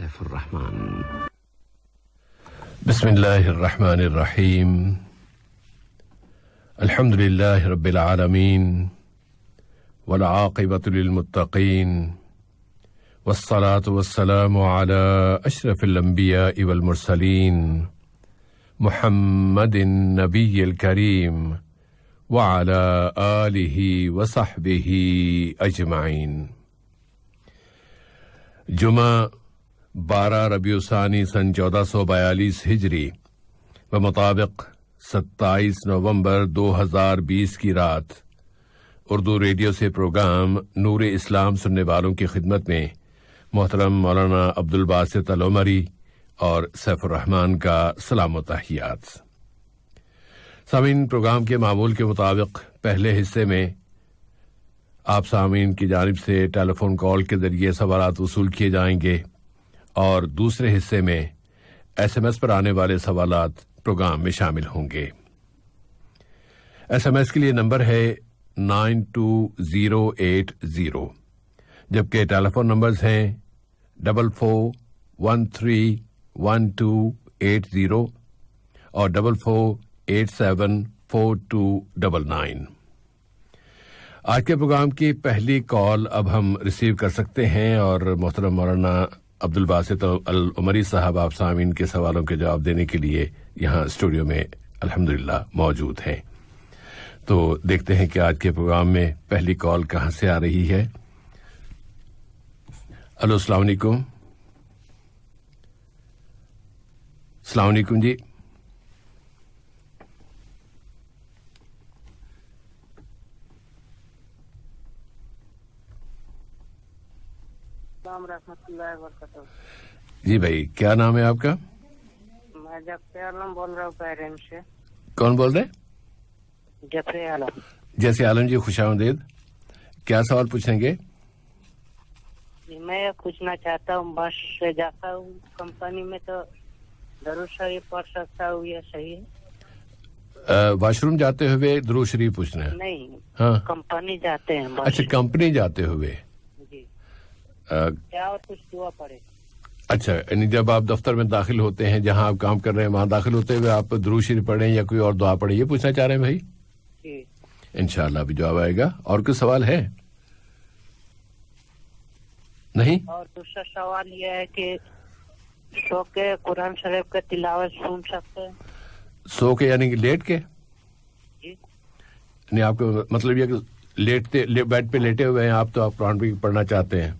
Safe الرحمن. بسم اللہ الرحمن الرحیم. الحمد للہ رب العالمین والعاقبۃ للمتقین والصلاة والسلام علی اشرف الانبیاء والمرسلین محمد النبی الکریم وعلی آلہ وصحبہ اجمعین. جمعہ 12 ربیع الثانی سن 1442 ہجری بمطابق 27 نومبر 2020 کی رات اردو ریڈیو سے پروگرام نور اسلام سننے والوں کی خدمت میں محترم مولانا عبدالباسط العمری اور سیف الرحمن کا سلام و تحیات. سامعین، پروگرام کے معمول کے مطابق پہلے حصے میں آپ سامعین کی جانب سے ٹیلی فون کال کے ذریعے سوالات وصول کیے جائیں گے اور دوسرے حصے میں SMS پر آنے والے سوالات پروگرام میں شامل ہوں گے. SMS کے لیے نمبر ہے 92080 جبکہ ٹیلی فون نمبرز ہیں 44131280 اور 44874299. آج کے پروگرام کی پہلی کال اب ہم ریسیو کر سکتے ہیں اور محترم مولانا عبدالباسط العمری صاحب آپ سامعین کے سوالوں کے جواب دینے کے لیے یہاں اسٹوڈیو میں الحمدللہ موجود ہیں. تو دیکھتے ہیں کہ آج کے پروگرام میں پہلی کال کہاں سے آ رہی ہے. الو، السلام علیکم. السلام علیکم جی. رحمۃ اللہ وبرکاتہ. جی بھائی، کیا نام ہے آپ کا؟ میں جفری عالم بول رہا ہوں پیریم سے. کون بول رہے؟ جفری عالم. جیسے عالم جی، خوش آمدید. کیا سوال پوچھیں گے؟ میں یہ پوچھنا چاہتا ہوں، بس سے جاتا ہوں کمپنی میں تو درود شریف پڑھ سکتا ہوں، یہ صحیح ہے؟ واش روم جاتے ہوئے درود شریف پوچھنا ہے؟ نہیں، ہاں، کمپنی جاتے ہیں. اچھا، کمپنی جاتے ہوئے. جی، کیا اور کچھ دعا پڑے؟ اچھا، یعنی جب آپ دفتر میں داخل ہوتے ہیں، جہاں آپ کام کر رہے ہیں، وہاں داخل ہوتے ہوئے آپ درود شریف پڑھیں یا کوئی اور دعا پڑھیں، یہ پوچھنا چاہ رہے ہیں بھائی؟ جی، انشاءاللہ ابھی جواب آئے گا. اور کوئی سوال ہے؟ نہیں. اور دوسرا سوال یہ ہے کہ سو کے قرآن شریف کے تلاوت سن سکتے ہیں؟ سو کے یعنی کہ لیٹ کے؟ جی، یعنی آپ کو مطلب یہ کہ لیٹتے بیڈ پہ لیٹے ہوئے ہیں آپ، تو آپ قرآن بھی پڑھنا چاہتے ہیں؟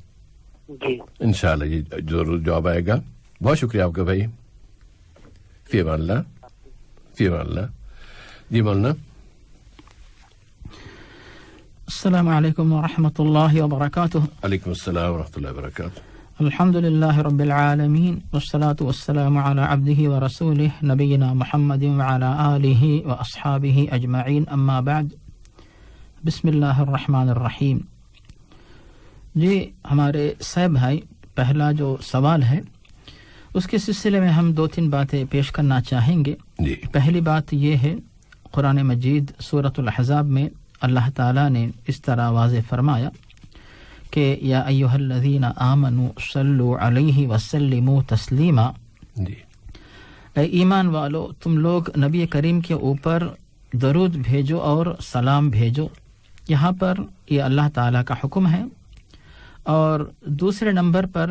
جی، انشاءاللہ یہ ضرور جواب آئے گا. بہت شکریہ آپ کا بھائی. فی امان اللہ. فی امان اللہ. جی مولانا. السلام علیکم ورحمۃ اللہ وبرکاتہ. علیکم السلام ورحمۃ اللہ وبرکاتہ. الحمد للہ رب العالمین والصلاة والسلام علی عبدہ ورسولہ نبینا محمد وعلی آلہ واصحابہ اجمعین، اما بعد. بسم اللہ الرحمن الرحیم. جی، ہمارے صاحب بھائی، پہلا جو سوال ہے اس کے سلسلے میں ہم 2-3 باتیں پیش کرنا چاہیں گے. جی. پہلی بات یہ ہے، قرآن مجید سورۃ الاحزاب میں اللہ تعالیٰ نے اس طرح واضح فرمایا کہ یا ایھا الذین آمنوا صلوا علیہ وسلموا تسلیما. جی. اے ایمان والو، تم لوگ نبی کریم کے اوپر درود بھیجو اور سلام بھیجو. یہاں پر یہ اللہ تعالیٰ کا حکم ہے. اور دوسرے نمبر پر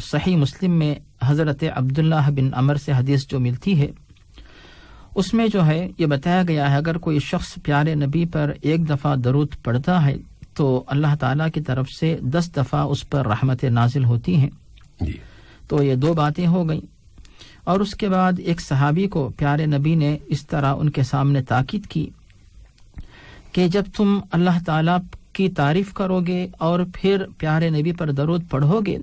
صحیح مسلم میں حضرت عبداللہ بن عمر سے حدیث جو ملتی ہے، اس میں جو ہے یہ بتایا گیا ہے اگر کوئی شخص پیارے نبی پر 1 دفعہ درود پڑھتا ہے تو اللہ تعالیٰ کی طرف سے 10 دفعہ اس پر رحمت نازل ہوتی ہیں. جی. تو یہ 2 باتیں ہو گئیں. اور اس کے بعد ایک صحابی کو پیارے نبی نے اس طرح ان کے سامنے تاکید کی کہ جب تم اللہ تعالیٰ کی تعریف کرو گے اور پھر پیارے نبی پر درود پڑھو گے،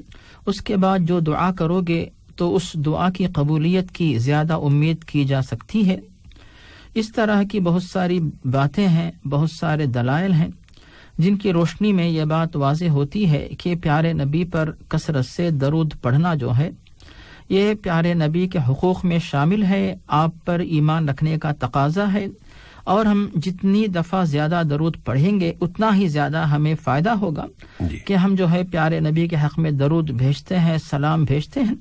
اس کے بعد جو دعا کرو گے تو اس دعا کی قبولیت کی زیادہ امید کی جا سکتی ہے. اس طرح کی بہت ساری باتیں ہیں، بہت سارے دلائل ہیں جن کی روشنی میں یہ بات واضح ہوتی ہے کہ پیارے نبی پر کثرت سے درود پڑھنا جو ہے یہ پیارے نبی کے حقوق میں شامل ہے، آپ پر ایمان رکھنے کا تقاضا ہے اور ہم جتنی دفعہ زیادہ درود پڑھیں گے اتنا ہی زیادہ ہمیں فائدہ ہوگا کہ ہم جو ہے پیارے نبی کے حق میں درود بھیجتے ہیں، سلام بھیجتے ہیں،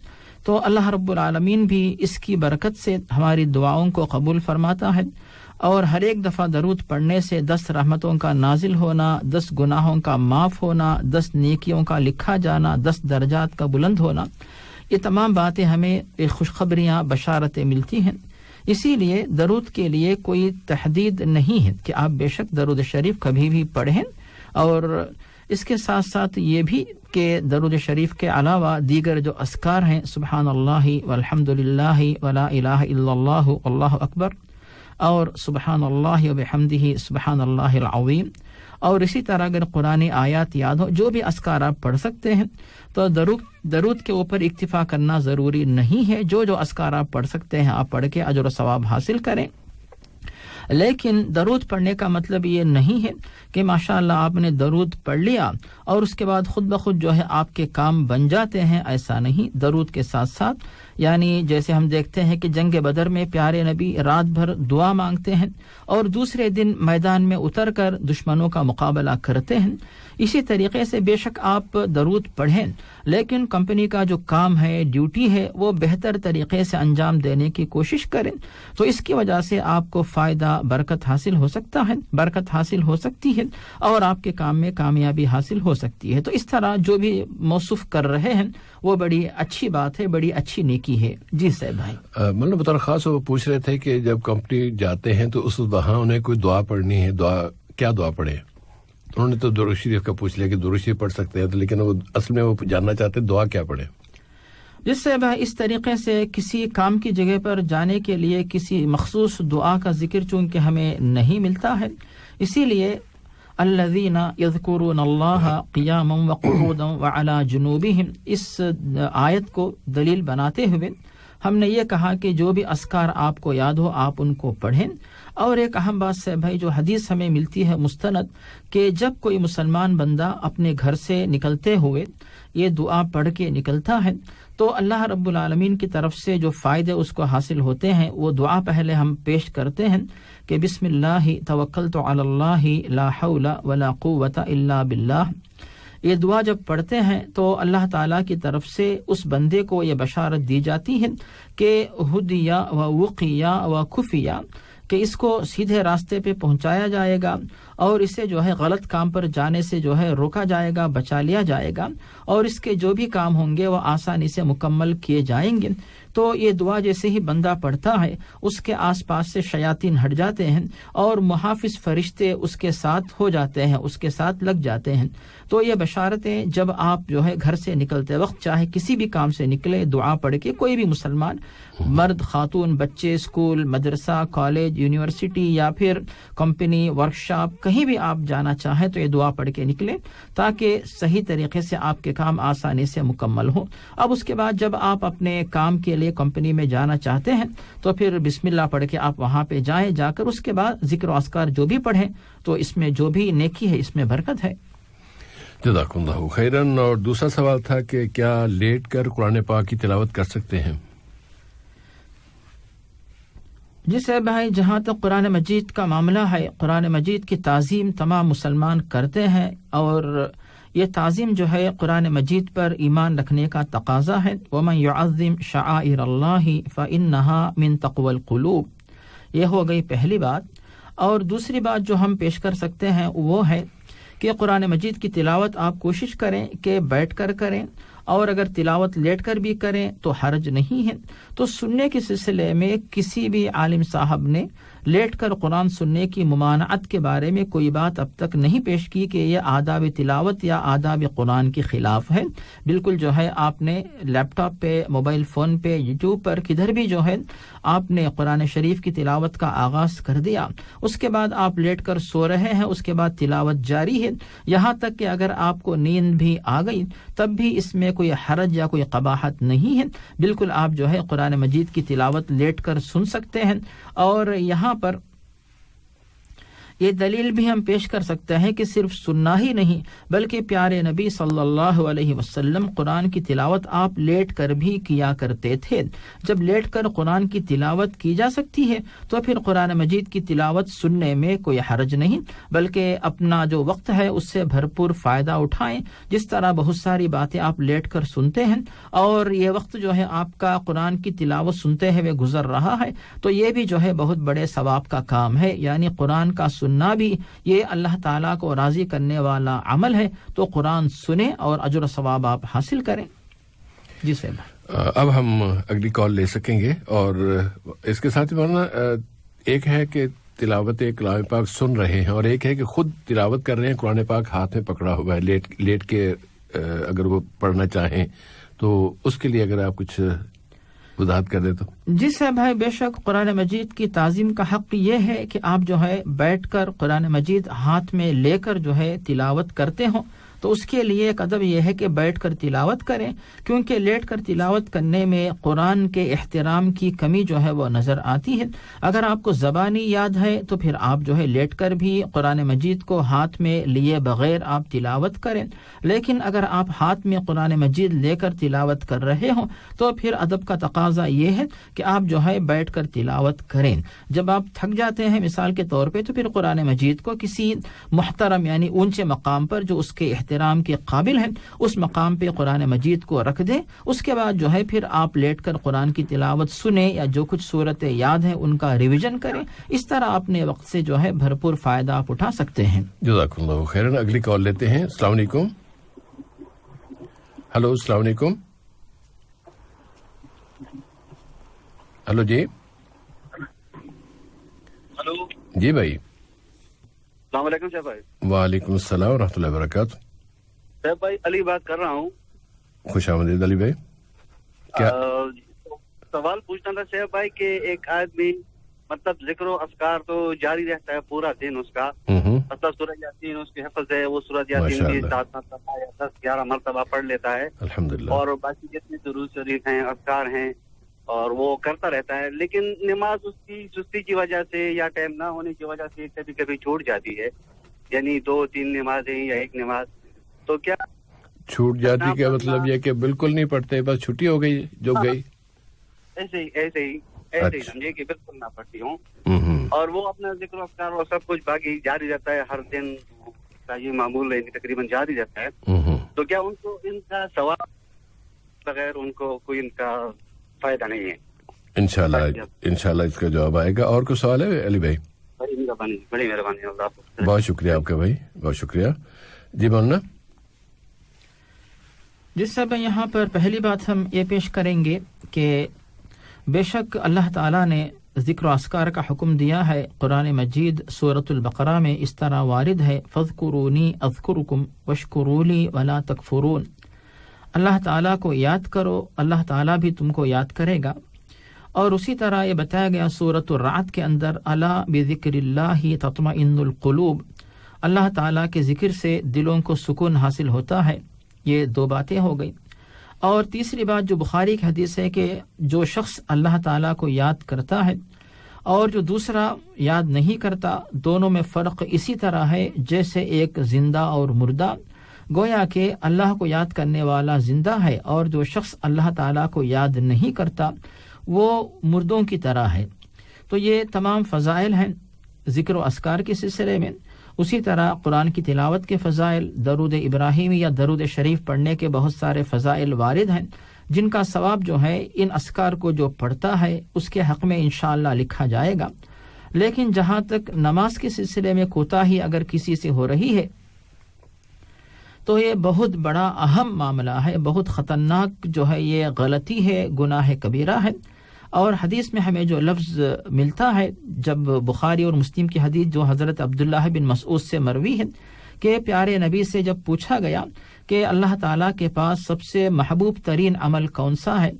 تو اللہ رب العالمین بھی اس کی برکت سے ہماری دعاؤں کو قبول فرماتا ہے، اور ہر ایک دفعہ درود پڑھنے سے 10 رحمتوں کا نازل ہونا، 10 گناہوں کا معاف ہونا، 10 نیکیوں کا لکھا جانا، 10 درجات کا بلند ہونا، یہ تمام باتیں ہمیں خوشخبریاں، بشارتیں ملتی ہیں۔ اسی لیے درود کے لیے کوئی تحدید نہیں ہے کہ آپ بے شک درود شریف کبھی بھی پڑھیں، اور اس کے ساتھ ساتھ یہ بھی کہ درود شریف کے علاوہ دیگر جو اذکار ہیں، سبحان اللہ والحمد للہ ولا الہ الا اللہ واللہ اکبر، اور سبحان اللہ وبحمدہ سبحان اللہ العظیم، اور اسی طرح اگر قرآن آیات یاد ہو، جو بھی اذکار آپ پڑھ سکتے ہیں، تو درود کے اوپر اکتفا کرنا ضروری نہیں ہے۔ جو اذکار آپ پڑھ سکتے ہیں آپ پڑھ کے اجر و ثواب حاصل کریں، لیکن درود پڑھنے کا مطلب یہ نہیں ہے کہ ماشاءاللہ آپ نے درود پڑھ لیا اور اس کے بعد خود بخود جو ہے آپ کے کام بن جاتے ہیں، ایسا نہیں۔ درود کے ساتھ ساتھ یعنی جیسے ہم دیکھتے ہیں کہ جنگ بدر میں پیارے نبی رات بھر دعا مانگتے ہیں اور دوسرے دن میدان میں اتر کر دشمنوں کا مقابلہ کرتے ہیں، اسی طریقے سے بے شک آپ درود پڑھیں، لیکن کمپنی کا جو کام ہے، ڈیوٹی ہے، وہ بہتر طریقے سے انجام دینے کی کوشش کریں، تو اس کی وجہ سے آپ کو فائدہ، برکت حاصل ہو سکتا ہے، برکت حاصل ہو سکتی ہے، اور آپ کے کام میں کامیابی حاصل ہو سکتی ہے۔ تو اس طرح جو بھی موصوف کر رہے ہیں وہ بڑی اچھی بات ہے، بڑی اچھی نیکی ہے۔ جی صاحب بھائی، مطلب بطور خاص وہ پوچھ رہے تھے کہ جب کمپنی جاتے ہیں تو اس وہاں انہیں کوئی دعا پڑھنی ہے، کیا دعا پڑھے؟ انہوں نے تو درود شریف کا پوچھ لیا کہ درود شریف پڑھ سکتے ہیں، لیکن وہ اصل میں وہ جاننا چاہتے دعا کیا پڑھے۔ جس سے بھائی اس طریقے سے کسی کام کی جگہ پر جانے کے لیے کسی مخصوص دعا کا ذکر چونکہ ہمیں نہیں ملتا ہے، اسی لیے الذین یذکرون اللہ قیاما وقعودا وعلی جنوبہم، اس آیت کو دلیل بناتے ہوئے ہم نے یہ کہا کہ جو بھی اذکار آپ کو یاد ہو آپ ان کو پڑھیں۔ اور ایک اہم بات سے بھائی جو حدیث ہمیں ملتی ہے مستند، کہ جب کوئی مسلمان بندہ اپنے گھر سے نکلتے ہوئے یہ دعا پڑھ کے نکلتا ہے تو اللہ رب العالمین کی طرف سے جو فائدے اس کو حاصل ہوتے ہیں وہ دعا پہلے ہم پیش کرتے ہیں کہ بسم اللہ توکلت علی اللہ لا حول ولا قوت الا باللہ۔ یہ دعا جب پڑھتے ہیں تو اللہ تعالیٰ کی طرف سے اس بندے کو یہ بشارت دی جاتی ہے کہ ہدیہ و وقیہ و خفیہ، کہ اس کو سیدھے راستے پہ پہنچایا جائے گا اور اسے جو ہے غلط کام پر جانے سے جو ہے روکا جائے گا، بچا لیا جائے گا، اور اس کے جو بھی کام ہوں گے وہ آسانی سے مکمل کیے جائیں گے۔ تو یہ دعا جیسے ہی بندہ پڑھتا ہے اس کے آس پاس سے شیاطین ہٹ جاتے ہیں اور محافظ فرشتے اس کے ساتھ ہو جاتے ہیں، اس کے ساتھ لگ جاتے ہیں۔ تو یہ بشارتیں جب آپ جو ہے گھر سے نکلتے وقت چاہے کسی بھی کام سے نکلے، دعا پڑھ کے کوئی بھی مسلمان، مرد، خاتون، بچے، اسکول، مدرسہ، کالج، یونیورسٹی یا پھر کمپنی، ورکشاپ، کہیں بھی آپ جانا چاہیں تو یہ دعا پڑھ کے نکلیں تاکہ صحیح طریقے سے آپ کے کام آسانی سے مکمل ہو۔ اب اس کے بعد جب آپ اپنے کام کے لیے کمپنی میں جانا چاہتے ہیں تو پھر بسم اللہ پڑھ کے آپ وہاں پہ جائیں، جا کر اس کے بعد ذکر و اذکار جو بھی پڑھیں تو اس میں جو بھی نیکی ہے اس میں برکت ہے۔ جزاکم اللہ خیرن۔ اور دوسرا سوال تھا کہ کیا لیٹ کر قرآن پاک کی تلاوت کر سکتے ہیں؟ جی صاحب بھائی، جہاں تک قرآن مجید کا معاملہ ہے، قرآن مجید کی تعظیم تمام مسلمان کرتے ہیں، اور یہ تعظیم جو ہے قرآن مجید پر ایمان رکھنے کا تقاضا ہے۔ وَمَن يُعَظِّمْ شَعَائِرَ اللَّهِ فَإِنَّهَا مِن تَقْوَى الْقُلُوبِ، یہ ہو گئی پہلی بات۔ اور دوسری بات جو ہم پیش کر سکتے ہیں وہ ہے کہ قرآن مجید کی تلاوت آپ کوشش کریں کہ بیٹھ کر کریں، اور اگر تلاوت لیٹ کر بھی کریں تو حرج نہیں ہے۔ تو سننے کے سلسلے میں کسی بھی عالم صاحب نے لیٹ کر قرآن سننے کی ممانعت کے بارے میں کوئی بات اب تک نہیں پیش کی کہ یہ آداب تلاوت یا آداب قرآن کے خلاف ہے۔ بالکل جو ہے آپ نے لیپ ٹاپ پہ، موبائل فون پہ، یوٹیوب پر، کدھر بھی جو ہے آپ نے قرآن شریف کی تلاوت کا آغاز کر دیا، اس کے بعد آپ لیٹ کر سو رہے ہیں، اس کے بعد تلاوت جاری ہے، یہاں تک کہ اگر آپ کو نیند بھی آ گئی تب بھی اس میں کوئی حرج یا کوئی قباحت نہیں ہے۔ بالکل آپ جو ہے قرآن مجید کی تلاوت لیٹ کر سن سکتے ہیں۔ اور یہاں پر یہ دلیل بھی ہم پیش کر سکتے ہیں کہ صرف سننا ہی نہیں بلکہ پیارے نبی صلی اللہ علیہ وسلم قرآن کی تلاوت آپ لیٹ کر بھی کیا کرتے تھے۔ جب لیٹ کر قرآن کی تلاوت کی جا سکتی ہے تو پھر قرآن مجید کی تلاوت سننے میں کوئی حرج نہیں، بلکہ اپنا جو وقت ہے اس سے بھرپور فائدہ اٹھائیں۔ جس طرح بہت ساری باتیں آپ لیٹ کر سنتے ہیں اور یہ وقت جو ہے آپ کا قرآن کی تلاوت سنتے ہوئے گزر رہا ہے، تو یہ بھی جو ہے بہت بڑے ثواب کا کام ہے، یعنی قرآن کا سننا بھی یہ اللہ تعالیٰ کو راضی کرنے والا عمل ہے۔ تو قرآن سنیں اور اجر و ثواب آپ حاصل کریں۔ جی صاحب، اب ہم اگلی کال لے سکیں گے، اور اس کے ساتھ مولانا ایک ہے کہ تلاوت کلام پاک سن رہے ہیں اور ایک ہے کہ خود تلاوت کر رہے ہیں، قرآن پاک ہاتھ میں پکڑا ہوا ہے، لیٹ کے اگر وہ پڑھنا چاہیں تو اس کے لیے اگر آپ کچھ وضاحت کر دیں تو۔ جی صاحب بھائی، بے شک قرآن مجید کی تعظیم کا حق یہ ہے کہ آپ جو ہے بیٹھ کر قرآن مجید ہاتھ میں لے کر جو ہے تلاوت کرتے ہوں، تو اس کے لیے ایک ادب یہ ہے کہ بیٹھ کر تلاوت کریں، کیونکہ لیٹ کر تلاوت کرنے میں قرآن کے احترام کی کمی جو ہے وہ نظر آتی ہے۔ اگر آپ کو زبانی یاد ہے تو پھر آپ جو ہے لیٹ کر بھی قرآن مجید کو ہاتھ میں لیے بغیر آپ تلاوت کریں، لیکن اگر آپ ہاتھ میں قرآن مجید لے کر تلاوت کر رہے ہوں تو پھر ادب کا تقاضا یہ ہے کہ آپ جو ہے بیٹھ کر تلاوت کریں۔ جب آپ تھک جاتے ہیں مثال کے طور پہ، تو پھر قرآن مجید کو کسی محترم یعنی اونچے مقام پر جو اس کے احترام کے قابل ہیں اس مقام پہ قرآن مجید کو رکھ دیں، اس کے بعد جو ہے پھر آپ لیٹ کر قرآن کی تلاوت سنیں یا جو کچھ صورتیں یاد ہیں ان کا ریویژن کریں۔ اس طرح اپنے وقت سے جو ہے بھرپور فائدہ آپ اٹھا سکتے ہیں۔ جزاک اللہ خیرن۔ اگلی کال لیتے ہیں۔ السلام علیکم۔ ہلو، السلام علیکم۔ ہلو جی۔ ہلو جی بھائی، السلام علیکم شیخ بھائی۔ وعلیکم السلام ورحمۃ اللہ وبرکاتہ۔ شیخ بھائی علی بات کر رہا ہوں۔ خوش آمدید علی بھائی۔ کیا سوال پوچھنا تھا شیخ بھائی کہ ایک آدمی مطلب ذکر و اذکار تو جاری رہتا ہے پورا دن اس کا، مطلب سورہ یاسین اس کی حفظ ہے، وہ سورہ یاسین بھی 7 مرتبہ یا 10-11 مرتبہ پڑھ لیتا ہے الحمدللہ، اور باقی جتنے درود شریف ہیں اذکار ہیں اور وہ کرتا رہتا ہے، لیکن نماز اس کی سستی کی وجہ سے یا ٹائم نہ ہونے کی وجہ سے کبھی کبھی چھوٹ جاتی ہے، یعنی 2-3 نمازیں یا ایک نماز، تو کیا چھوٹ جاتی کا مطلب یہ کہ بالکل نہیں پڑھتے، بس چھٹی ہو گئی جو گئی؟ ایسے ہی سمجھے کہ بالکل نہ پڑھتی ہوں، اور وہ اپنا ذکر و اذکار اور سب کچھ باقی جاری رہتا ہے، ہر دن کا یہ معمول ہے تقریباً جاری رہتا ہے، تو کیا ان کو ان کا ثواب بغیر ان کو کوئی ان کا فائدہ نہیں ہے؟ انشاءاللہ اس کا جواب آئے گا۔ اور کوئی سوال ہے علی بھائی؟ بڑی مہربانی، اللہ حافظ۔ بہت شکریہ آپ کا بھائی، بہت شکریہ۔ جی مولانا۔ جس سے یہاں پر پہلی بات ہم یہ پیش کریں گے کہ بے شک اللہ تعالیٰ نے ذکر و اذکار کا حکم دیا ہے۔ قرآن مجید سورۃ البقرہ میں اس طرح وارد ہے، فاذکرونی اذکرکم واشکروا لی ولا تکفرون۔ اللہ تعالیٰ کو یاد کرو، اللہ تعالیٰ بھی تم کو یاد کرے گا۔ اور اسی طرح یہ بتایا گیا سورۃ الرعد کے اندر، الا بذکر اللہ تطمئن القلوب، اللہ تعالیٰ کے ذکر سے دلوں کو سکون حاصل ہوتا ہے۔ یہ 2 باتیں ہو گئی۔ اور تیسری بات جو بخاری کی حدیث ہے کہ جو شخص اللہ تعالیٰ کو یاد کرتا ہے اور جو دوسرا یاد نہیں کرتا، دونوں میں فرق اسی طرح ہے جیسے ایک زندہ اور مردہ، گویا کہ اللہ کو یاد کرنے والا زندہ ہے اور جو شخص اللہ تعالیٰ کو یاد نہیں کرتا وہ مردوں کی طرح ہے۔ تو یہ تمام فضائل ہیں ذکر و اذکار کے سلسلے میں۔ اسی طرح قرآن کی تلاوت کے فضائل، درود ابراہیمی یا درود شریف پڑھنے کے بہت سارے فضائل وارد ہیں، جن کا ثواب جو ہے ان اذکار کو جو پڑھتا ہے اس کے حق میں انشاءاللہ لکھا جائے گا۔ لیکن جہاں تک نماز کے سلسلے میں کوتاہی اگر کسی سے ہو رہی ہے تو یہ بہت بڑا اہم معاملہ ہے، بہت خطرناک جو ہے یہ غلطی ہے، گناہ کبیرہ ہے۔ اور حدیث میں ہمیں جو لفظ ملتا ہے، جب بخاری اور مسلم کی حدیث جو حضرت عبداللہ بن مسعود سے مروی ہے کہ پیارے نبی سے جب پوچھا گیا کہ اللہ تعالیٰ کے پاس سب سے محبوب ترین عمل کون سا ہے،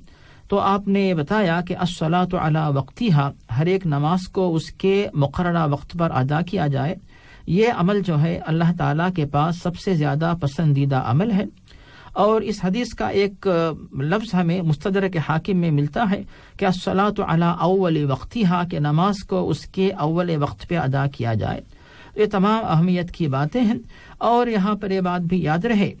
تو آپ نے بتایا کہ الصلاۃ علی وقتہا، ہر ایک نماز کو اس کے مقررہ وقت پر ادا کیا جائے، یہ عمل جو ہے اللہ تعالیٰ کے پاس سب سے زیادہ پسندیدہ عمل ہے۔ اور اس حدیث کا ایک لفظ ہمیں مستدرک حاکم میں ملتا ہے کہ الصلاۃ علی اول وقتہا، کہ نماز کو اس کے اول وقت پہ ادا کیا جائے۔ یہ تمام اہمیت کی باتیں ہیں. اور یہاں پر یہ بات بھی یاد رہے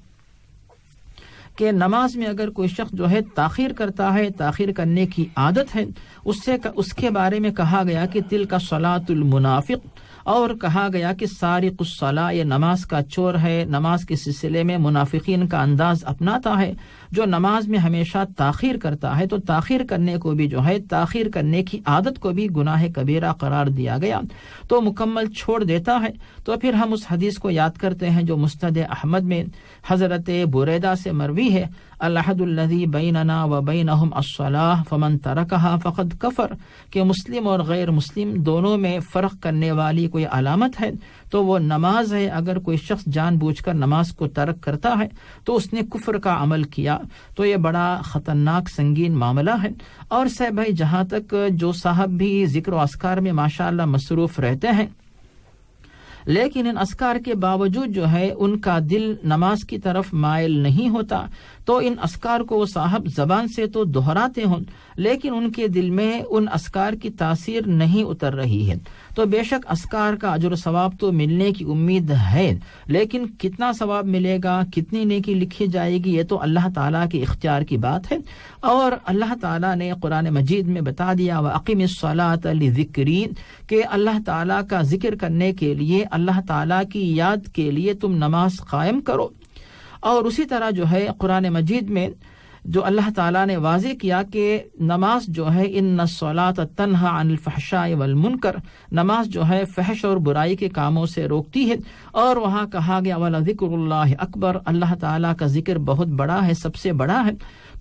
کہ نماز میں اگر کوئی شخص جو ہے تاخیر کرتا ہے، تاخیر کرنے کی عادت ہے، اس کے بارے میں کہا گیا کہ تلک صلاۃ المنافق، اور کہا گیا کہ سارق الصلاۃ، یہ نماز کا چور ہے، نماز کے سلسلے میں منافقین کا انداز اپناتا ہے، جو نماز میں ہمیشہ تاخیر کرتا ہے. تو تاخیر کرنے کو بھی جو ہے، تاخیر کرنے کی عادت کو بھی گناہ کبیرہ قرار دیا گیا، تو مکمل چھوڑ دیتا ہے. تو پھر ہم اس حدیث کو یاد کرتے ہیں جو مسند احمد میں حضرت بریدہ سے مروی ہے، العہد الذی بیننا و بینہم الصلاۃ فمن ترکہا فقد کفر، کہ مسلم اور غیر مسلم دونوں میں فرق کرنے والی کوئی علامت ہے تو وہ نماز ہے. اگر کوئی شخص جان بوجھ کر نماز کو ترک کرتا ہے تو اس نے کفر کا عمل کیا. تو یہ بڑا خطرناک سنگین معاملہ ہے. اور صاحب بھائی، جہاں تک جو صاحب بھی ذکر و اذکار میں ماشاءاللہ مصروف رہتے ہیں، لیکن ان اذکار کے باوجود جو ہے ان کا دل نماز کی طرف مائل نہیں ہوتا، تو ان اذکار کو وہ صاحب زبان سے تو دہراتے ہوں لیکن ان کے دل میں ان اذکار کی تاثیر نہیں اتر رہی ہے. تو بے شک اذکار کا اجر و ثواب تو ملنے کی امید ہے، لیکن کتنا ثواب ملے گا، کتنی نیکی لکھی جائے گی، یہ تو اللہ تعالیٰ کے اختیار کی بات ہے. اور اللہ تعالیٰ نے قرآن مجید میں بتا دیا وَأَقِمِ الصَّلَاةَ لِذِكْرِي، کہ اللہ تعالیٰ کا ذکر کرنے کے لیے، اللہ تعالیٰ کی یاد کے لیے تم نماز قائم کرو. اور اسی طرح جو ہے قرآن مجید میں جو اللہ تعالیٰ نے واضح کیا کہ نماز جو ہے ان الصلاۃ تنہی عن الفحشاء والمنکر، نماز جو ہے فحش اور برائی کے کاموں سے روکتی ہے. اور وہاں کہا گیا وَلَذِكْرُ اللَّهِ اکبر، اللہ تعالیٰ کا ذکر بہت بڑا ہے، سب سے بڑا ہے.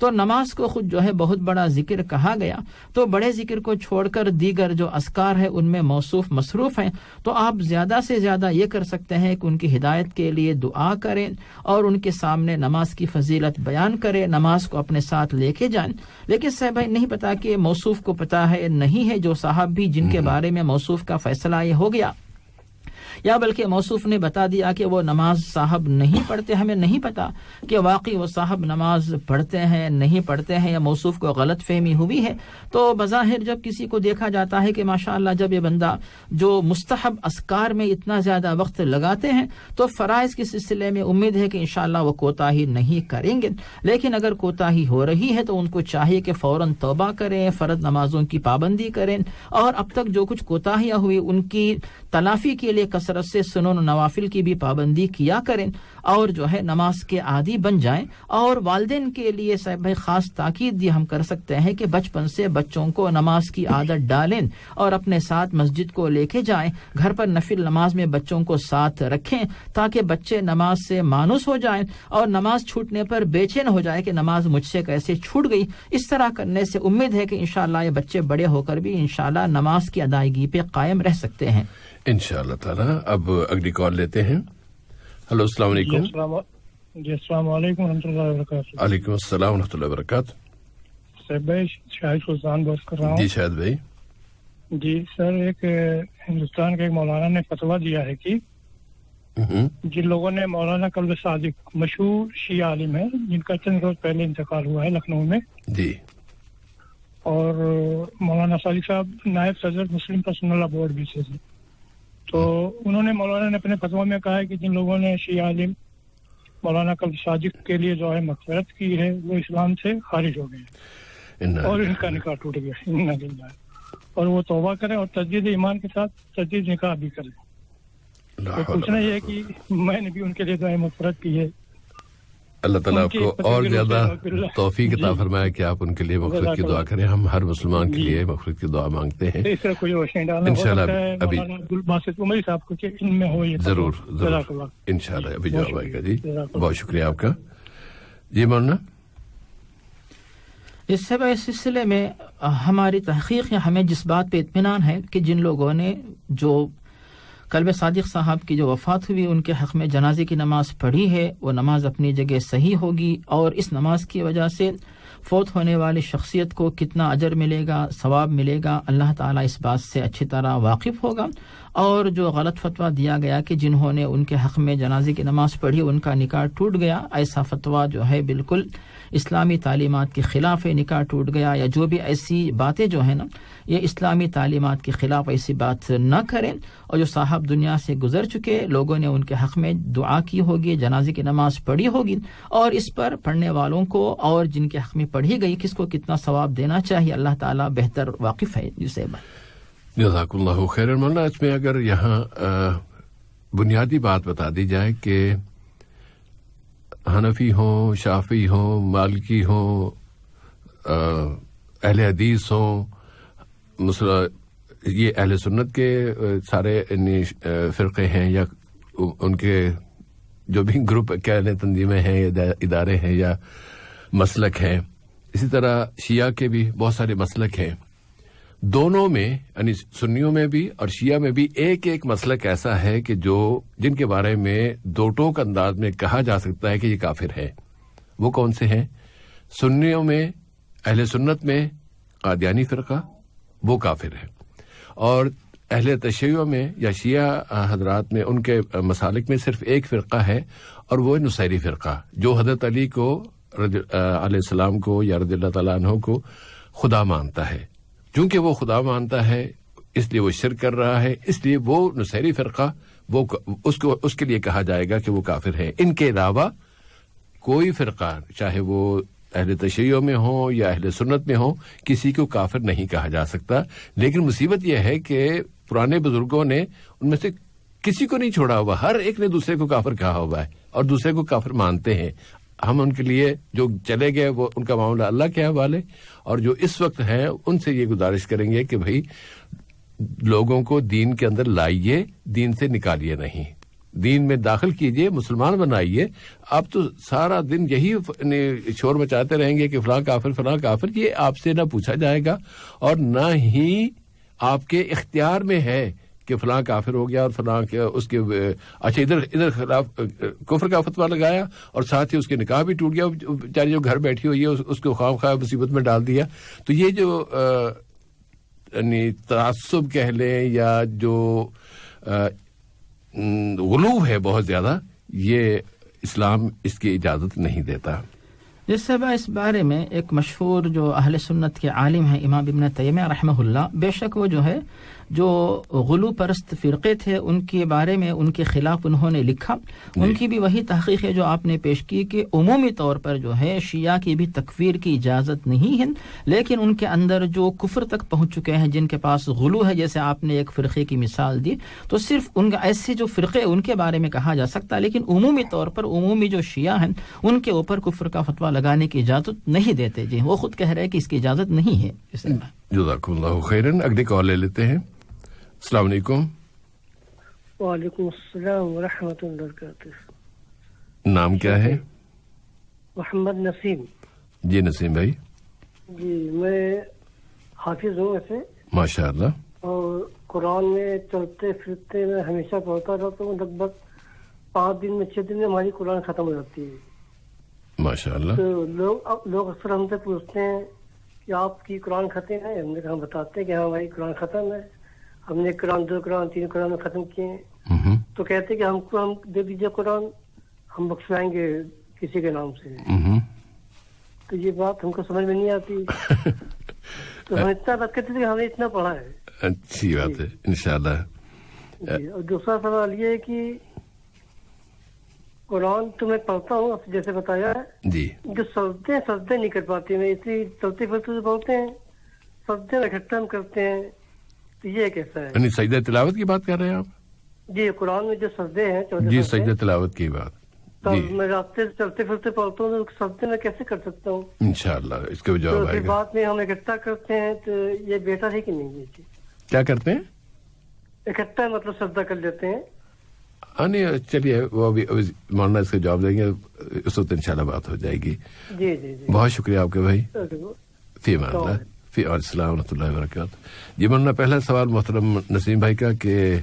تو نماز کو خود جو ہے بہت بڑا ذکر کہا گیا، تو بڑے ذکر کو چھوڑ کر دیگر جو اذکار ہیں ان میں موصوف مصروف ہیں. تو آپ زیادہ سے زیادہ یہ کر سکتے ہیں کہ ان کی ہدایت کے لیے دعا کریں اور ان کے سامنے نماز کی فضیلت بیان کریں، نماز کو اپنے ساتھ لے کے جائیں. لیکن صاحب بھائی نہیں پتا کہ موصوف کو پتا ہے نہیں ہے، جو صاحب بھی جن کے بارے میں موصوف کا فیصلہ یہ ہو گیا، یا بلکہ موصوف نے بتا دیا کہ وہ نماز صاحب نہیں پڑھتے، ہمیں نہیں پتا کہ واقعی وہ صاحب نماز پڑھتے ہیں نہیں پڑھتے ہیں، یا موصوف کو غلط فہمی ہوئی ہے. تو بظاہر جب کسی کو دیکھا جاتا ہے کہ ماشاءاللہ جب یہ بندہ جو مستحب اذکار میں اتنا زیادہ وقت لگاتے ہیں تو فرائض کے سلسلے میں امید ہے کہ انشاءاللہ وہ کوتاہی نہیں کریں گے. لیکن اگر کوتاہی ہو رہی ہے تو ان کو چاہیے کہ فوراً توبہ کریں، فرض نمازوں کی پابندی کریں، اور اب تک جو کچھ کوتاہیاں ہوئی ان کی تلافی کے لیے کثرت سے سنن و نوافل کی بھی پابندی کیا کریں، اور جو ہے نماز کے عادی بن جائیں. اور والدین کے لیے صاحب بھائی خاص تاکید یہ ہم کر سکتے ہیں کہ بچپن سے بچوں کو نماز کی عادت ڈالیں اور اپنے ساتھ مسجد کو لے کے جائیں، گھر پر نفل نماز میں بچوں کو ساتھ رکھیں تاکہ بچے نماز سے مانوس ہو جائیں اور نماز چھوٹنے پر بے چین ہو جائے کہ نماز مجھ سے کیسے چھوٹ گئی. اس طرح کرنے سے امید ہے کہ انشاءاللہ یہ بچے بڑے ہو کر بھی انشاءاللہ نماز کی ادائیگی پہ قائم رہ سکتے ہیں انشاءاللہ تعالیٰ. اب اگلی کال لیتے ہیں. ہلو، السلام علیکم. جی السلام علیکم و رحمۃ اللہ وبرکاتہ. وعلیکم السلام و رحمۃ اللہ وبرکاتہ. سر بھائی شاہد سلطان بات کر رہا ہوں. جی شاہد بھائی. جی سر، ایک ہندوستان کے ایک مولانا نے فتویٰ دیا ہے کہ جن لوگوں نے مولانا قلب صادق مشہور شیعہ عالم ہے جن کا چند روز پہلے انتقال ہوا ہے لکھنؤ میں، جی، اور مولانا صادق صاحب نائب صدر مسلم پرسنل لا بورڈ بھی سے تھے، تو انہوں نے مولانا نے اپنے فتویٰ میں کہا ہے کہ جن لوگوں نے شیعہ عالم مولانا قلب صادق کے لیے جو ہے مغفرت کی ہے وہ اسلام سے خارج ہو گئے اور ان کا نکاح ٹوٹ گیا، اور وہ توبہ کریں اور تجدید ایمان کے ساتھ تجدید نکاح بھی کریں. تو پوچھنا یہ ہے کہ میں نے بھی ان کے لیے دعائیں مغفرت کی ہے. اللہ تعالیٰ آپ کو اور زیادہ توفیق عطا فرمائے کہ آپ ان کے لیے مغفرت کی دعا کریں. ہم ہر مسلمان کے لیے مغفرت کی دعا مانگتے ہیں. اس طرح کوئی روشنی ڈالنا انشاءاللہ ابھی عبدالباسط عمری صاحب کو کہ ان میں ہو یہ ضرور انشاءاللہ ابھی جواب آئے گا. جی بہت شکریہ آپ کا. جی مولانا، اس سلسلے میں ہماری تحقیق یا ہمیں جس بات پہ اطمینان ہے کہ جن لوگوں نے جو قلب صادق صاحب کی جو وفات ہوئی ان کے حق میں جنازے کی نماز پڑھی ہے وہ نماز اپنی جگہ صحیح ہوگی، اور اس نماز کی وجہ سے فوت ہونے والی شخصیت کو کتنا اجر ملے گا، ثواب ملے گا، اللہ تعالیٰ اس بات سے اچھی طرح واقف ہوگا. اور جو غلط فتویٰ دیا گیا کہ جنہوں نے ان کے حق میں جنازے کی نماز پڑھی ان کا نکاح ٹوٹ گیا، ایسا فتویٰ جو ہے بالکل اسلامی تعلیمات کے خلاف ہے. نکاح ٹوٹ گیا یا جو بھی ایسی باتیں جو ہیں نا، یہ اسلامی تعلیمات کے خلاف، ایسی بات نہ کریں. اور جو صاحب دنیا سے گزر چکے لوگوں نے ان کے حق میں دعا کی ہوگی، جنازے کی نماز پڑھی ہوگی، اور اس پر پڑھنے والوں کو اور جن کے حق میں پڑھی گئی کس کو کتنا ثواب دینا چاہیے، اللہ تعالیٰ بہتر واقف ہے. جسے جزاک اللہ خیر. مولانا اس میں اگر یہاں بنیادی بات بتا دی جائے کہ حنفی ہوں، شافعی ہوں، مالکی ہوں، اہل حدیث ہوں، یہ اہل سنت کے سارے فرقے ہیں یا ان کے جو بھی گروپ کہہ لیں تنظیمیں ہیں یا ادارے ہیں یا مسلک ہیں، اسی طرح شیعہ کے بھی بہت سارے مسلک ہیں. دونوں میں یعنی سنیوں میں بھی اور شیعہ میں بھی ایک ایک مسلک ایسا ہے کہ جن کے بارے میں دو ٹوک انداز میں کہا جا سکتا ہے کہ یہ کافر ہے. وہ کون سے ہیں؟ سنیوں میں اہل سنت میں قادیانی فرقہ وہ کافر ہے، اور اہل تشیع میں یا شیعہ حضرات میں ان کے مسالک میں صرف ایک فرقہ ہے اور وہ نصیری فرقہ، جو حضرت علی کو علیہ السلام کو یا رضی اللہ تعالیٰ عنہ کو خدا مانتا ہے. چونکہ وہ خدا مانتا ہے اس لیے وہ شرک کر رہا ہے، اس لیے وہ نصیری فرقہ اس کے لیے کہا جائے گا کہ وہ کافر ہے. ان کے علاوہ کوئی فرقہ چاہے وہ اہل تشیع میں ہوں یا اہل سنت میں ہوں کسی کو کافر نہیں کہا جا سکتا. لیکن مصیبت یہ ہے کہ پرانے بزرگوں نے ان میں سے کسی کو نہیں چھوڑا ہوا، ہر ایک نے دوسرے کو کافر کہا ہوا ہے اور دوسرے کو کافر مانتے ہیں. ہم ان کے لیے جو چلے گئے وہ ان کا معاملہ اللہ کے حوالے، اور جو اس وقت ہیں ان سے یہ گزارش کریں گے کہ بھائی لوگوں کو دین کے اندر لائیے، دین سے نکالیے نہیں، دین میں داخل کیجئے، مسلمان بنائیے. اب تو سارا دن یہی شور مچاتے رہیں گے کہ فلاں کافر فلاں کافر. یہ آپ سے نہ پوچھا جائے گا اور نہ ہی آپ کے اختیار میں ہے کہ فلاں کافر ہو گیا اور فلاں اس کے اچھا ادھر خلاف کفر کا فتویٰ لگایا اور ساتھ ہی اس کے نکاح بھی ٹوٹ گیا، بیچاری جو گھر بیٹھی ہوئی ہے اس کو خواہ خواہ مصیبت میں ڈال دیا. تو یہ جو یعنی تعصب کہہ لیں یا جو غلو ہے بہت زیادہ، یہ اسلام اس کی اجازت نہیں دیتا. جس سے اس بارے میں ایک مشہور جو اہل سنت کے عالم ہیں امام ابن تیمیہ رحمہ اللہ، بے شک وہ جو ہے جو غلو پرست فرقے تھے ان کے بارے میں ان کے خلاف انہوں نے لکھا. ان کی بھی وہی تحقیق ہے جو آپ نے پیش کی کہ عمومی طور پر جو ہے شیعہ کی بھی تکفیر کی اجازت نہیں ہے، لیکن ان کے اندر جو کفر تک پہنچ چکے ہیں، جن کے پاس غلو ہے، جیسے آپ نے ایک فرقے کی مثال دی، تو صرف ان ایسے جو فرقے ان کے بارے میں کہا جا سکتا ہے، لیکن عمومی طور پر عمومی جو شیعہ ہیں ان کے اوپر کفر کا فتویٰ لگانے کی اجازت نہیں دیتے. جی وہ خود کہہ رہے ہیں کہ اس کی اجازت نہیں ہے. جزاک اللہ خیرن. اگلی کال لے لیتے ہیں. السلام علیکم. وعلیکم السلام ورحمۃ اللہ وبرکاتہ. نام کیا ہے؟ محمد نسیم. جی نسیم بھائی. جی میں حافظ ہوں ویسے ماشاء اللہ، اور قرآن میں چلتے پھرتے میں ہمیشہ پڑھتا رہتا ہوں. لگ بھگ 5 دن میں 6 دن میں ہماری قرآن ختم ہو جاتی ہے. ماشاء اللہ. تو لوگ اکثر ہم سے پوچھتے ہیں کہ آپ کی قرآن ختم ہے؟ ہم بتاتے ہیں کہ ہاں ہماری قرآن ختم ہے، ہم نے قرآن 2 قرآن 3 قرآن میں ختم کیے ہیں. تو کہتے ہیں کہ ہم کو دے دیجیے قرآن، ہم بخشوائیں گے کسی کے نام سے. تو یہ بات ہم کو سمجھ میں نہیں آتی. تو ہم اتنا بات کرتے تھے کہ ہم نے اتنا پڑھا ہے. اچھی بات ہے انشاءاللہ. اور دوسرا سوال یہ ہے کہ قرآن تو میں پڑھتا ہوں جیسے بتایا ہے جی، جو سجدے نہیں کر پاتے، میں اسی چلتے پھرتے بولتے ہیں سجدے میں اکٹھا ہم کرتے ہیں، تو یہ کیسا ہے؟ یعنی سجدہ تلاوت کی بات کر رہے ہیں آپ؟ جی قرآن میں جو سجدے ہیں جی سجدہ تلاوت کی بات. جی میں راستے چلتے پھرتے پڑھتا ہوں تو سجدے میں کیسے کر سکتا ہوں؟ انشاءاللہ اس کا جواب آئے گا. بعد میں ہم اکٹھا کرتے ہیں تو یہ بہتر ہے کہ نہیں؟ یہ کیا کرتے ہیں؟ اکٹھا مطلب سجدہ کر لیتے ہیں. نہیں چلیے وہ ابھی مولانا اس کا جواب دیں گے، اس وقت انشاءاللہ بات ہو جائے گی. جی جی جی بہت شکریہ آپ کے بھائی. فی امان اللہ. فی اور السلام ورحمۃ اللہ وبرکاتہ. جی مولانا پہلا سوال محترم نسیم بھائی کا کہ